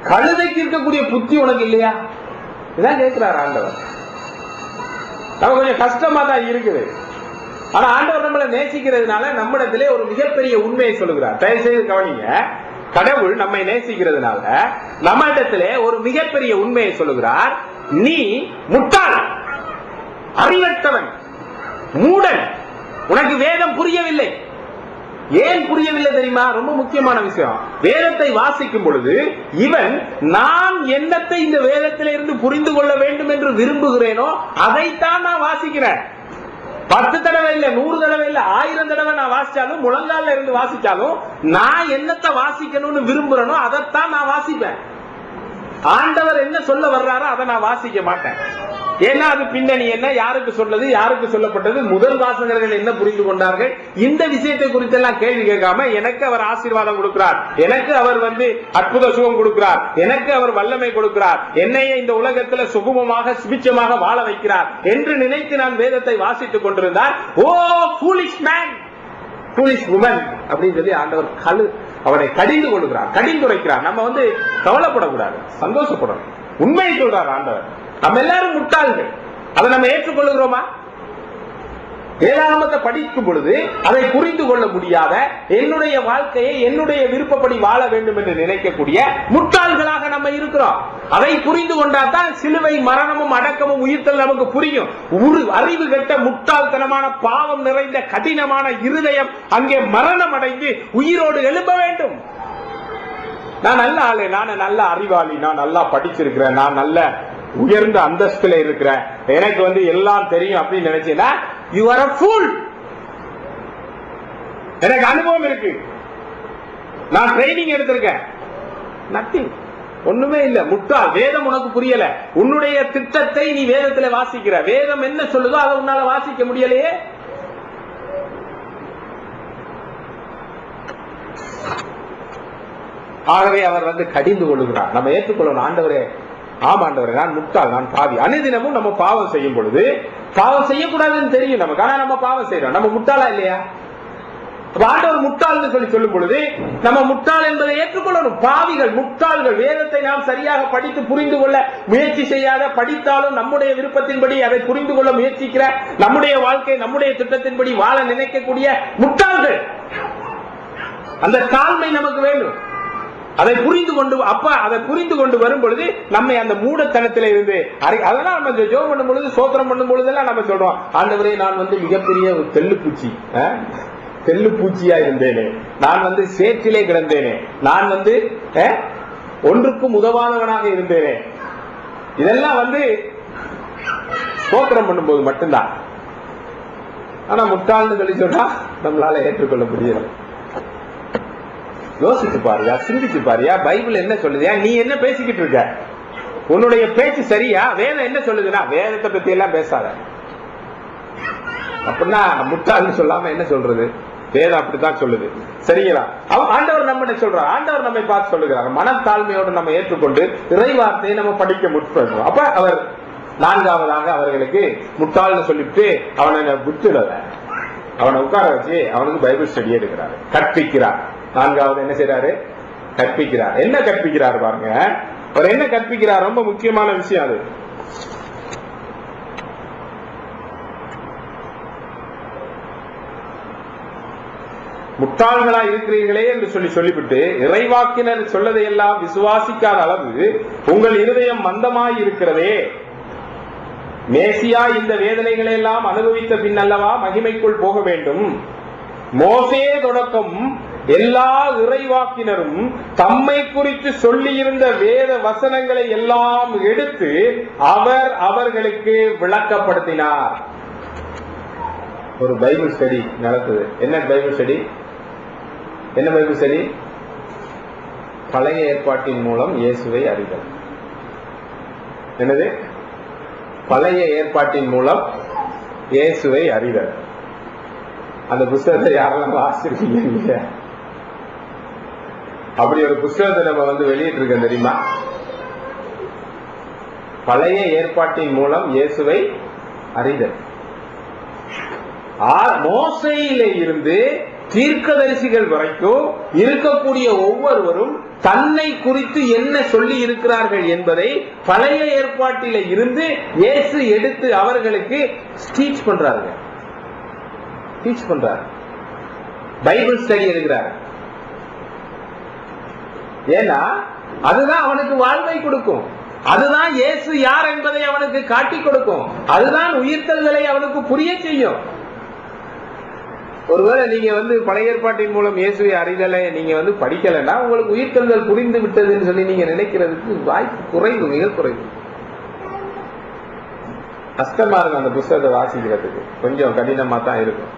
கழுதைக்கு இருக்கக்கூடிய புத்தி உனக்கு இல்லையா, இதான் கேட்கிறார் ஆண்டவர். நம்ம கொஞ்சம் கஷ்டமா தான் இருக்குது. ஆனா ஆண்டவர் நம்மளை நேசிக்கிறதுனால நம்மிடத்திலே ஒரு மிகப்பெரிய உண்மையை சொல்லுகிறார். தயவு செய்து கவனிங்க. கடவுள் நம்மை நேசிக்கிறதுனால நம்ம இடத்திலே ஒரு மிகப்பெரிய உண்மையை சொல்லுகிறார். நீ முட்டாள், அறிவற்றவன், மூடன், உனக்கு வேதம் புரியவில்லை. ஏன் புரியவில்லை தெரியுமா? ரொம்ப முக்கியமான விஷயம். வேதத்தை வாசிக்கும் பொழுது இவன் நான் என்னத்தை இந்த வேதத்தில இருந்து புரிந்து கொள்ள வேண்டும் என்று விரும்புகிறேனோ அதைத்தான் நான் வாசிக்கிறேன். 10 தடவை இல்ல, 100 தடவை இல்ல, 1000 தடவை நான் வாசிச்சாலும், முழங்கால இருந்து வாசிச்சாலும், நான் என்னத்தை வாசிக்கணும்னு விரும்புறேனோ அதைத்தான் நான் வாசிப்பேன். ஆண்டவர் என்ன சொல்ல வர்றாரோ அதை நான் வாசிக்க மாட்டேன். ஏன்னா அது பின்னணி என்ன, யாருக்கு சொல்றது, யாருக்கு சொல்லப்பட்டது, முதல் வாசகர்கள் என்ன புரிந்து கொண்டார்கள், இந்த விஷயத்தை குறித்தெல்லாம் கேள்வி கேட்காம எனக்கு அவர் ஆசீர்வாதம் கொடுக்கிறார், எனக்கு அவர் அற்புத சுகம் கொடுக்கிறார், எனக்கு அவர் வல்லமை கொடுக்கிறார், என்னையே இந்த உலகத்தில் சுகமமாக சுபிச்சமாக வாழ வைக்கிறார் என்று நினைத்து நான் வேதத்தை வாசித்துக் கொண்டிருந்தார். ஓ ஃபூலிஷ் மேன், ஃபூலிஷ் வுமன் அப்படின்னு சொல்லி ஆண்டவர் அவனை கடிந்து கொள்கிறார், கடிந்துரைக்கிறார். நம்ம கவலைப்படக்கூடாது, சந்தோஷப்படணும். உண்மையை சொல்றார் ஆண்டவர். நம்ம எல்லாரும் முட்டாள்கள். அதை நம்ம ஏற்றுக்கொள்ளுகிறோமா? வேதாகமத்தை படிக்கும் பொழுது அதை புரிந்து கொள்ள முடியாத, என்னுடைய வாழ்க்கையை என்னுடைய விருப்பப்படி வாழ வேண்டும் என்று நினைக்கக்கூடிய முட்டாள்களாக நம்ம இருக்கிறோம். அதை புரிந்து கொண்டாதான் சிலுவை மரணமும் அடக்கமும் உயிர்த்தல் நமக்கு புரியும். ஒரு அறிவு கெட்ட முட்டாள்தனமான பாவம் நிறைந்த கடினமான இருதயம் அங்கே மரணம் அடைந்து உயிரோடு எழும்ப வேண்டும். நான் நல்ல ஆளு, நான் நல்ல அறிவாளி, நான் நல்லா படிச்சிருக்கிறேன், நான் நல்ல உயர்ந்த அந்தஸ்துல இருக்கிறேன், எனக்கு எல்லாம் தெரியும் அப்படின்னு நினைச்சீங்கன்னா you are a fool. எனக்கு அனுபவம் இருக்கு, நான் ட்ரைனிங் எடுத்திருக்கேன், நத்திங், ஒண்ணுமே இல்ல, முட்டாள். வேதம் உனக்கு புரியல, உன்னுடைய திட்டத்தை நீ வேதத்துல வாசிக்கிற, வேதம் என்ன சொல்லுதோ அதை உன்னால வாசிக்க முடியலையே. ஆகவே அவர் கடிந்து கொள்ளுகிறார். நம்ம ஏற்றுக்கொள்ளணும். ஆண்டவரே, ஆமாண்டவரே, நான் முட்டாள், நான் பாவி. அனுதினமும் நம்ம பாவம் செய்யும் பொழுது, பாவம் செய்யக்கூடாதுன்னு தெரியும் நமக்கு, ஆனா நம்ம பாவம் செய்யறோம். நம்ம முட்டாளா இல்லையா? ஆண்டவர் முட்டாள்னு சொல்லும் பொழுது நம்ம முட்டாள் என்பதை ஏற்றுக்கொள்ளணும். பாவிகள், முட்டாள்கள். வேதத்தை நாம் சரியாக படித்து புரிந்து கொள்ள முயற்சி செய்யாத, படித்தாலும் நம்முடைய விருப்பத்தின்படி அதை புரிந்து கொள்ள முயற்சிக்கிற, நம்முடைய வாழ்க்கை நம்முடைய திட்டத்தின்படி வாழ நினைக்கக்கூடிய முட்டாள்கள். அந்த தாழ்மை நமக்கு வேண்டும். அதை புரிந்து கொண்டு அதை புரிந்து கொண்டு வரும் பொழுது நம்மை அந்த மூடத்தனத்தில இருந்து அதெல்லாம் நம்ம ஜெபம் பண்ணும் பொழுது, சோத்திரம் பண்ணும் பொழுதெல்லாம் நம்ம சொல்றோம், ஆண்டவரே நான் மிகப்பெரிய ஒரு தெல்லுப்பூச்சியா இருந்தேனே, நான் சேற்றிலே கிடந்தேனே, நான் ஒன்றுக்கும் உதவாதவனாக இருந்தேனே. இதெல்லாம் சோத்திரம் பண்ணும்போது மட்டும்தான். ஆனா முட்டாள்னு சொல்லி சொன்னா நம்மளால ஏற்றுக்கொள்ள முடியல. யோசிச்சு பாருயா, சிந்திச்சு பாருயா, பைபிள் என்ன சொல்லுதியா, நீ என்ன பேசிக்கிட்டு இருக்க, உன்னுடைய பேச்சு சரியா? வேதம் என்ன சொல்லுதுன்னா வேதத்தை பத்தி எல்லாம் பேசாத. அப்படின்னா முட்டாள்னு சொல்லாம என்ன சொல்றது? வேதம் அப்படித்தான் சொல்லுது. சரிங்களா? ஆண்டவர் நம்ம சொல்றார், ஆண்டவர் நம்மை பார்த்து சொல்லுகிறார். மனத்தாழ்மையோடு நம்ம ஏற்றுக்கொண்டு இறை வார்த்தையை நம்ம படிக்க முற்படுறோம். அப்ப அவர் 4வதாக அவர்களுக்கு முட்டாள்னு சொல்லிட்டு அவனை விட்டுடல, அவனை உட்கார வச்சு அவனுக்கு பைபிள் ஸ்டடி எடுக்கிறார், கற்பிக்கிறார். 4வது என்ன செய்யறாரு? கற்பிக்கிறார். என்ன கற்பிக்கிறார் பாருங்க. அவர் என்ன கற்பிக்கிறார்? ரொம்ப முக்கியமான விஷயம் அது. முட்டாள்களா இருக்கிறீர்களே என்று சொல்லிவிட்டு இறைவாக்கினர் சொல்லதையெல்லாம் விசுவாசிக்காத அளவு உங்கள் இருதயம் மந்தமாய் இருக்கிறதே. மேசியா இந்த வேதனைகளை எல்லாம் அனுபவித்த பின் அல்லவா மகிமைக்குள் போக வேண்டும். மோசே தொடக்கம் எல்லா இறைவாக்கினரும் தம்மை குறித்து சொல்லி இருந்த வேத வசனங்களை எல்லாம் எடுத்து அவர் அவர்களுக்கு விளக்கப்படுத்தினார். ஒரு பைபிள் ஸ்டடி நடக்குது. என்ன பைபிள் ஸ்டடி? என்ன பைபிள் ஸ்டடி? பழைய ஏற்பாட்டின் மூலம் இயேசுவை அறிதல். என்னது? பழைய ஏற்பாட்டின் மூலம் இயேசுவை அறிதல். அந்த புத்தகத்தை யாரெல்லாம் வாசிச்சிருக்கீங்க? அப்படி ஒரு புத்தகத்தை நம்ம வெளியிட்டு இருக்கோம் தெரியுமா? பழைய ஏற்பாட்டின் மூலம் இயேசுவை அறிதல். மோசையிலே இருந்து தீர்க்கதரிசிகள் வரைக்கும் இருக்கக்கூடிய ஒவ்வொருவரும் தன்னை குறித்து என்ன சொல்லி இருக்கிறார்கள் என்பதை பழைய ஏற்பாட்டில இருந்து இயேசு எடுத்து அவர்களுக்கு டீச் பண்றாரு. பைபிள் ஸ்டடி எடுக்கிறார். ஏன்னா அதுதான் அவனுக்கு வாழ்வை கொடுக்கும். அதுதான் இயேசு யார் என்பதை அவனுக்கு காட்டி கொடுக்கும். அதுதான் உயிர்த்தல்களை அவனுக்கு புரிய செய்யும். ஒருவேளை நீங்க பழைய ஏற்பாட்டின் மூலம் இயேசுவை அறிதலை நீங்க படிக்கலன்னா உங்களுக்கு உயிர்த்தெழுதல் புரிந்து விட்டதுன்னு சொல்லி நீங்க நினைக்கிறதுக்கு வாய்ப்பு குறைவு, மிக குறைவு. கஷ்டமா இருக்கும் அந்த புத்தகத்தை வாசிக்கிறதுக்கு, கொஞ்சம் கடினமா தான் இருக்கும்.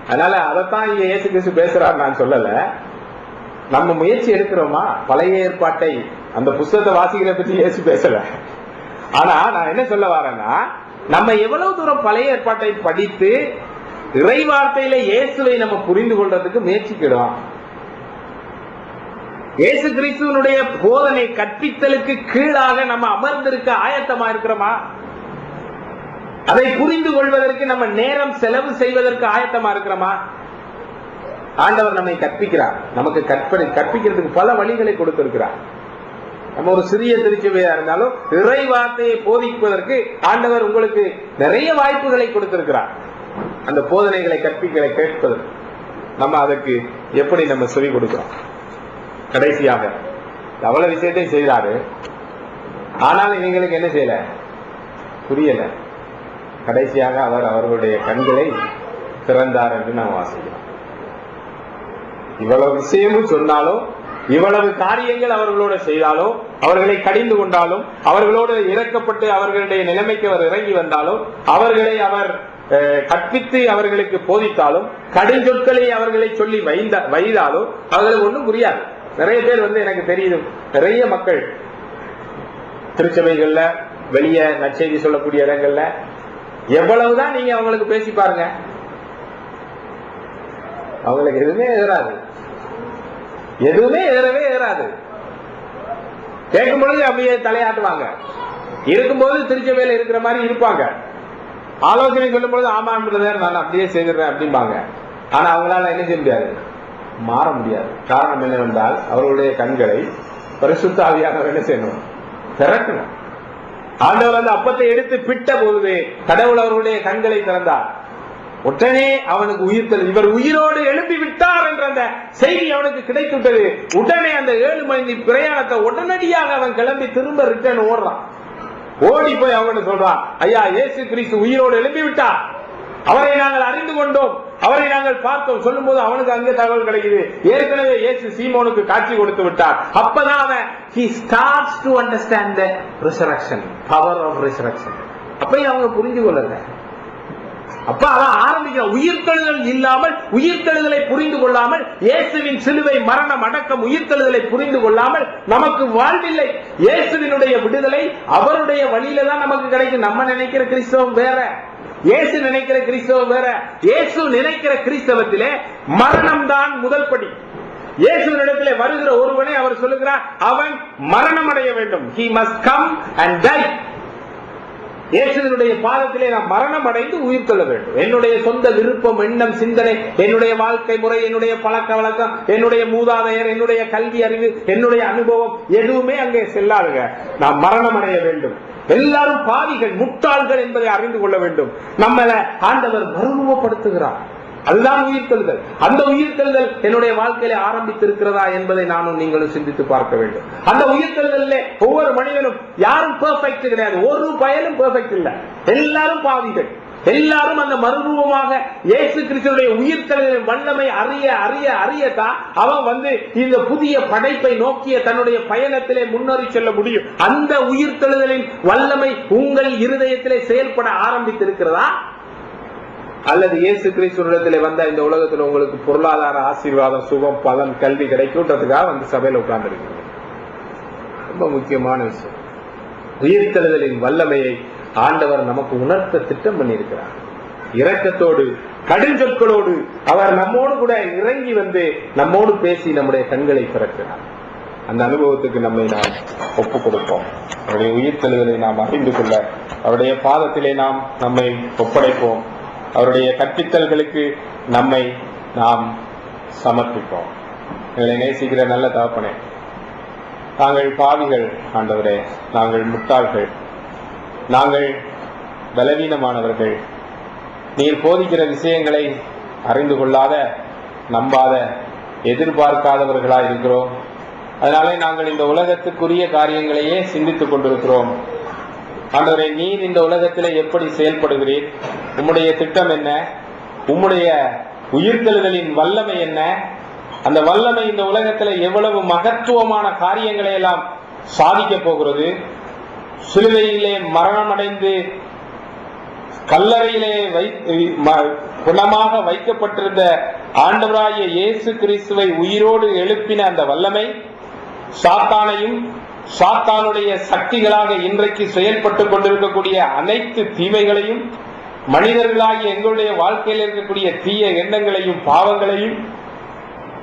அதனால அதைத்தான் இங்க இயேசு கிறிஸ்து பேசுறாரு நான் சொல்லல. நம்ம முயற்சி எடுக்கிறோமா? பழைய ஏற்பாட்டை அந்த புத்தகத்தை வாசிக்கிற பத்தி இயேசு பேசல. ஆனா நான் என்ன சொல்ல வரேன்னா, நம்ம எவ்வளவு தூரம் பழைய ஏற்பாட்டை படித்து இறைவார்த்தையில இயேசுவை நம்ம புரிந்து கொள்றதுக்கு முயற்சிக்கிறோம். இயேசு கிறிஸ்துவனுடைய போதனை கற்பித்தலுக்கு கீழாக நம்ம அமர்ந்திருக்க ஆயத்தமா இருக்கிறோமா? அதை புரிந்து கொள்வதற்கு நம்ம நேரம் செலவு செய்வதற்கு ஆயத்தமா இருக்கிறோமா? ஆண்டவர் நம்மை கற்பிக்கிறார். நமக்கு கற்பிக்கிறதுக்கு பல வழிகளை கொடுத்திருக்கிறார். நம்ம ஒரு சிறிய திருச்சபையா இருந்தாலும் இறை வார்த்தையை போதிப்பதற்கு ஆண்டவர் உங்களுக்கு நிறைய வாய்ப்புகளை கொடுத்திருக்கிறார். அந்த போதனைகளை கற்பிக்க கேட்பதற்கு நம்ம அதற்கு எப்படி நம்ம சொல்லி கொடுக்கிறோம்? கடைசியாக அவ்வளவு விஷயத்தை செய்தாரு. ஆனால் இவங்களுக்கு என்ன செய்யல? புரியல. கடைசியாக அவர் அவர்களுடைய கண்களை திறந்தார் என்று நாம் வாசிக்கிறோம். இவ்வளவு விஷயமும் சொன்னாலும், இவ்வளவு காரியங்கள் அவர்களோடு செய்தாலும், அவர்களை கடிந்து கொண்டாலும், அவர்களோடு இறக்கப்பட்டு அவர்களுடைய நிலைமைக்கு அவர் இறங்கி வந்தாலும், அவர்களை அவர் கற்பித்து அவர்களுக்கு போதித்தாலும், கடுஞ்சொற்களை அவர்களை சொல்லி வைத்தாலும் அவர்களுக்கு ஒன்றும் புரியாது. நிறைய பேர் எனக்கு தெரியுது, நிறைய மக்கள் திருச்சபைகள்ல வெளியே நற்செய்தி சொல்லக்கூடிய இடங்கள்ல எவ்வளவுதான் நீங்க அவங்களுக்கு பேசி பாருங்க, அவங்களுக்கு எதுவுமே எதிராது, எதுவுமே எதிரவே எதிராது. கேட்கும் பொழுது அப்படியே தலையாட்டுவாங்க, இருக்கும்போது திருச்சபையில இருக்கிற மாதிரி இருப்பாங்க. ஆலோசனை சொல்லும் பொழுது ஆமா நான் அப்படியே செய்திடுறேன் அப்படிம்பாங்க. ஆனா அவங்களால என்ன செய்ய முடியாது? மாற முடியாது. காரணம் என்னவென்றால் அவர்களுடைய கண்களை பரிசுத்த ஆவியானவர் என்ன செய்யணும்? திறக்கணும். ஆண்டவர் அப்பத்தை எடுத்து பிட்ட பொழுது கடவுள் அவர்களுடைய கண்களை திறந்தார். உடனே அவனுக்கு உயிர்த்தல், இவர் உயிரோடு எழுப்பி விட்டார் என்ற அந்த செய்தி அவனுக்கு கிடைத்துவிட்டது. உடனே அந்த 7 மணி பிரயாணத்தை உடனடியாக அவன் கிளம்பி திரும்ப ரிட்டர்ன் ஓடுறான். ஓடி போய் அவன் சொல்றான், ஐயா இயேசு கிறிஸ்து உயிரோடு எழுப்பி விட்டார், அவரை நாங்கள் அறிந்து கொண்டோம், அவரை நாங்கள் பார்த்தோம். சொல்லும் போது அவனுக்கு அங்கே தகவல் கிடைக்குது, ஏற்கனவே இயேசு சீமோனுக்கு காட்சி கொடுத்து விட்டார். அப்பதான் அவன் he starts to understand the resurrection, power of resurrection. அப்பயும் அவங்க புரிஞ்சு கொள்ளல. அப்ப அதான் ஆரம்பிக்கிற உயிர்த்தெழுதல் இல்லாமல், உயிர்த்தெழுதலை புரிந்து கொள்ளாமல், இயேசுவின் சிலுவை மரணம் அடக்கம் உயிர்த்தெழுதலை புரிந்து கொள்ளாமல் நமக்கு வாழ்வில்லை. இயேசுவினுடைய விடுதலை அவருடைய வழியில தான் நமக்கு கிடைக்கும். நம்ம நினைக்கிற கிறிஸ்தவம் வேற, இயேசு நினைக்கிற கிறிஸ்தவம் வேற. இயேசு நினைக்கிற கிறிஸ்தவத்திலே மரணம் தான் முதல் படி. இயேசுவினிடத்திலே வருகிற ஒருவனை அவர் சொல்லுகிறார், அவன் மரணம் அடைய வேண்டும். he must come and die. இயேசுவினுடைய பாதத்திலே நாம் மரணம் அடைந்து உயிர் கொள்ள வேண்டும். என்னுடைய சொந்த விருப்பம், எண்ணம், சிந்தனை, என்னுடைய வாழ்க்கை முறை, என்னுடைய பழக்க வழக்கம், என்னுடைய மூதாதையர், என்னுடைய கல்வி அறிவு, என்னுடைய அனுபவம் எதுவுமே அங்கே செல்லாதுங்க. நாம் மரணம் அடைய வேண்டும். எல்லாரும் பாவிகள், முட்டாள்கள் என்பதை அறிந்து கொள்ள வேண்டும். நம்மள ஆண்டவர் மறுரூபப்படுத்துகிறார். அதுதான் உயிர்த்தெழுதல். அந்த உயிர்த்தெழுதல் என்னுடைய வாழ்க்கையில ஆரம்பித்திருக்கிறதா என்பதை நானும் நீங்களும் சிந்தித்து பார்க்க வேண்டும். அந்த உயிர்த்தெழுதலில் ஒவ்வொரு மனிதனும் யாரும் பெர்ஃபெக்ட் கிடையாது. ஒரு பயனும் பெர்ஃபெக்ட் இல்ல. எல்லாரும் பாவிகள். எல்லாரும் அந்த மறுரூபமாக இயேசு கிறிஸ்துவினுடைய உயிர்த்தெழுதலின் வல்லமை அறிய அறிய அறியத்தான் அவன் இந்த புதிய படைப்பை நோக்கிய தன்னுடைய பயணத்திலே முன்னேறி செல்ல முடியும். அந்த உயிர்த்தெழுதலின் வல்லமை உங்கள் இருதயத்திலே செயல்பட ஆரம்பித்திருக்கிறதா? அல்லது இயேசு கிறிஸ்துவிடத்திலே வந்த இந்த உலகத்தில் உங்களுக்கு பொருளாதார ஆசீர்வாதம், சுகம், பலன், கல்வி கிடைக்கும்ன்றதுக்காக சபையில உட்கார்ந்து இருக்கிறது? ரொம்ப முக்கியமான விஷயம். உயிர்த்தெழுதலின் வல்லமையை ஆண்டவர் நமக்கு உணர்த்த திட்டம் பண்ணியிருக்கிறார். இரக்கத்தோடு, கடுஞ்சொற்களோடு அவர் நம்மோடு கூட இறங்கி நம்மோடு பேசி நம்முடைய கண்களை திறக்கிறார். அந்த அனுபவத்துக்கு நம்மை நாம் ஒப்புக் கொடுப்போம். அவருடைய உயிர்த்தெழுதலை நாம் அறிந்து கொள்ள அவருடைய பாதத்திலே நாம் நம்மை ஒப்படைப்போம். அவருடைய கற்பித்தல்களுக்கு நம்மை நாம் சமர்ப்பிப்போம். எங்களை நேசிக்கிற நல்ல தகப்பனே, நாங்கள் பாவிகள் ஆண்டவரே, நாங்கள் முட்டாள்கள், நாங்கள் பலவீனமானவர்கள். நீர் போதிக்கிற விஷயங்களை அறிந்து கொள்ளாத, நம்பாத, எதிர்பார்க்காதவர்களாய் இருக்கிறோம். அதனாலே நாங்கள் இந்த உலகத்துக்குரிய காரியங்களையே சிந்தித்துக் கொண்டிருக்கிறோம். ஆண்டவரே, நீர் இந்த உலகத்திலே எப்படி செயல்படுகிறீர்? உம்முடைய திட்டம் என்ன? உம்முடைய உயிர்த்தெழுதலின் வல்லமை என்ன? அந்த வல்லமை இந்த உலகத்திலே எவ்வளவு மகத்துவமான காரியங்களை எல்லாம் சாதிக்க போகிறது? சிலுவையிலே மரணமடைந்து கல்லறையிலே குணமாக வைக்கப்பட்டிருந்த ஆண்டவராகிய இயேசு கிறிஸ்துவை உயிரோடு எழுப்பின அந்த வல்லமை சாத்தானையும் சாத்தானுடைய சக்திகளாக இன்றைக்கு செயல்பட்டுக் கொண்டிருக்கக்கூடிய அனைத்து தீமைகளையும், மனிதர்களாகிய எங்களுடைய வாழ்க்கையில் இருக்கக்கூடிய தீய எண்ணங்களையும் பாவங்களையும்,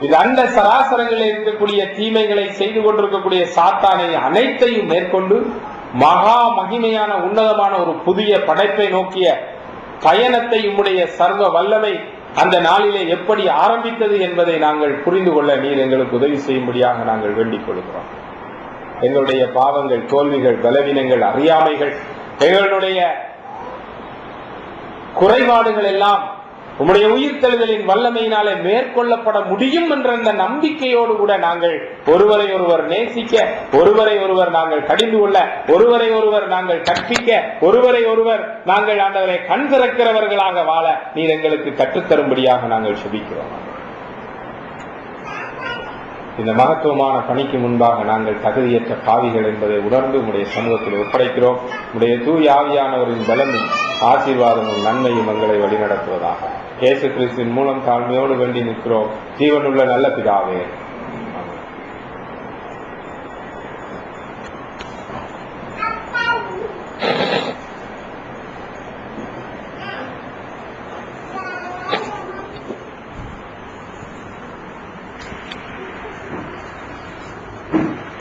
இது அண்ட சராசரங்களில் இருக்கக்கூடிய தீமைகளை செய்து கொண்டிருக்கக்கூடிய சாத்தானை அனைத்தையும் மேற்கொண்டு மகா மகிமையான உன்னதமான ஒரு புதிய படைப்பை நோக்கிய பயணத்தை உம்முடைய சர்வ வல்லமை அந்த நாளிலே எப்படி ஆரம்பித்தது என்பதை நாங்கள் புரிந்து கொள்ள நீர் எங்களுக்கு உதவி செய்யும்படியாக நாங்கள் வேண்டிக் கொள்கிறோம். எங்களுடைய பாவங்கள், தோல்விகள், பலவீனங்கள், அறியாமைகள், எங்களுடைய குறைபாடுகள் எல்லாம் உம்முடைய உயிர்த்தெழுதலின் வல்லமையினாலே மேற்கொள்ளப்பட முடியும் என்ற அந்த நம்பிக்கையோடு கூட நாங்கள் ஒருவரை ஒருவர் நேசிக்க, ஒருவரை ஒருவர் நாங்கள் கடிந்து கொள்ள, ஒருவரை ஒருவர் நாங்கள் கற்பிக்க, ஒருவரை ஒருவர் நாங்கள் ஆண்டவரை கண் திறக்கிறவர்களாக வாழ நீர் எங்களுக்கு கற்றுத்தரும்படியாக நாங்கள் சுபிக்கிறோம். இந்த மகத்துவமான பணிக்கு முன்பாக நாங்கள் தகுதியற்ற பாவிகள் என்பதை உணர்ந்து உடைய சமூகத்தில் ஒப்படைக்கிறோம். உடைய தூய ஆவியானவரின் பலமும் ஆசீர்வாதமும் நன்மையும் எங்களை வழிநடத்துவதாக இயேசு கிறிஸ்துவின் மூலம் தாழ்மையோடு வேண்டி நிற்கிறோம். ஜீவனுள்ள நல்ல பிதாவே.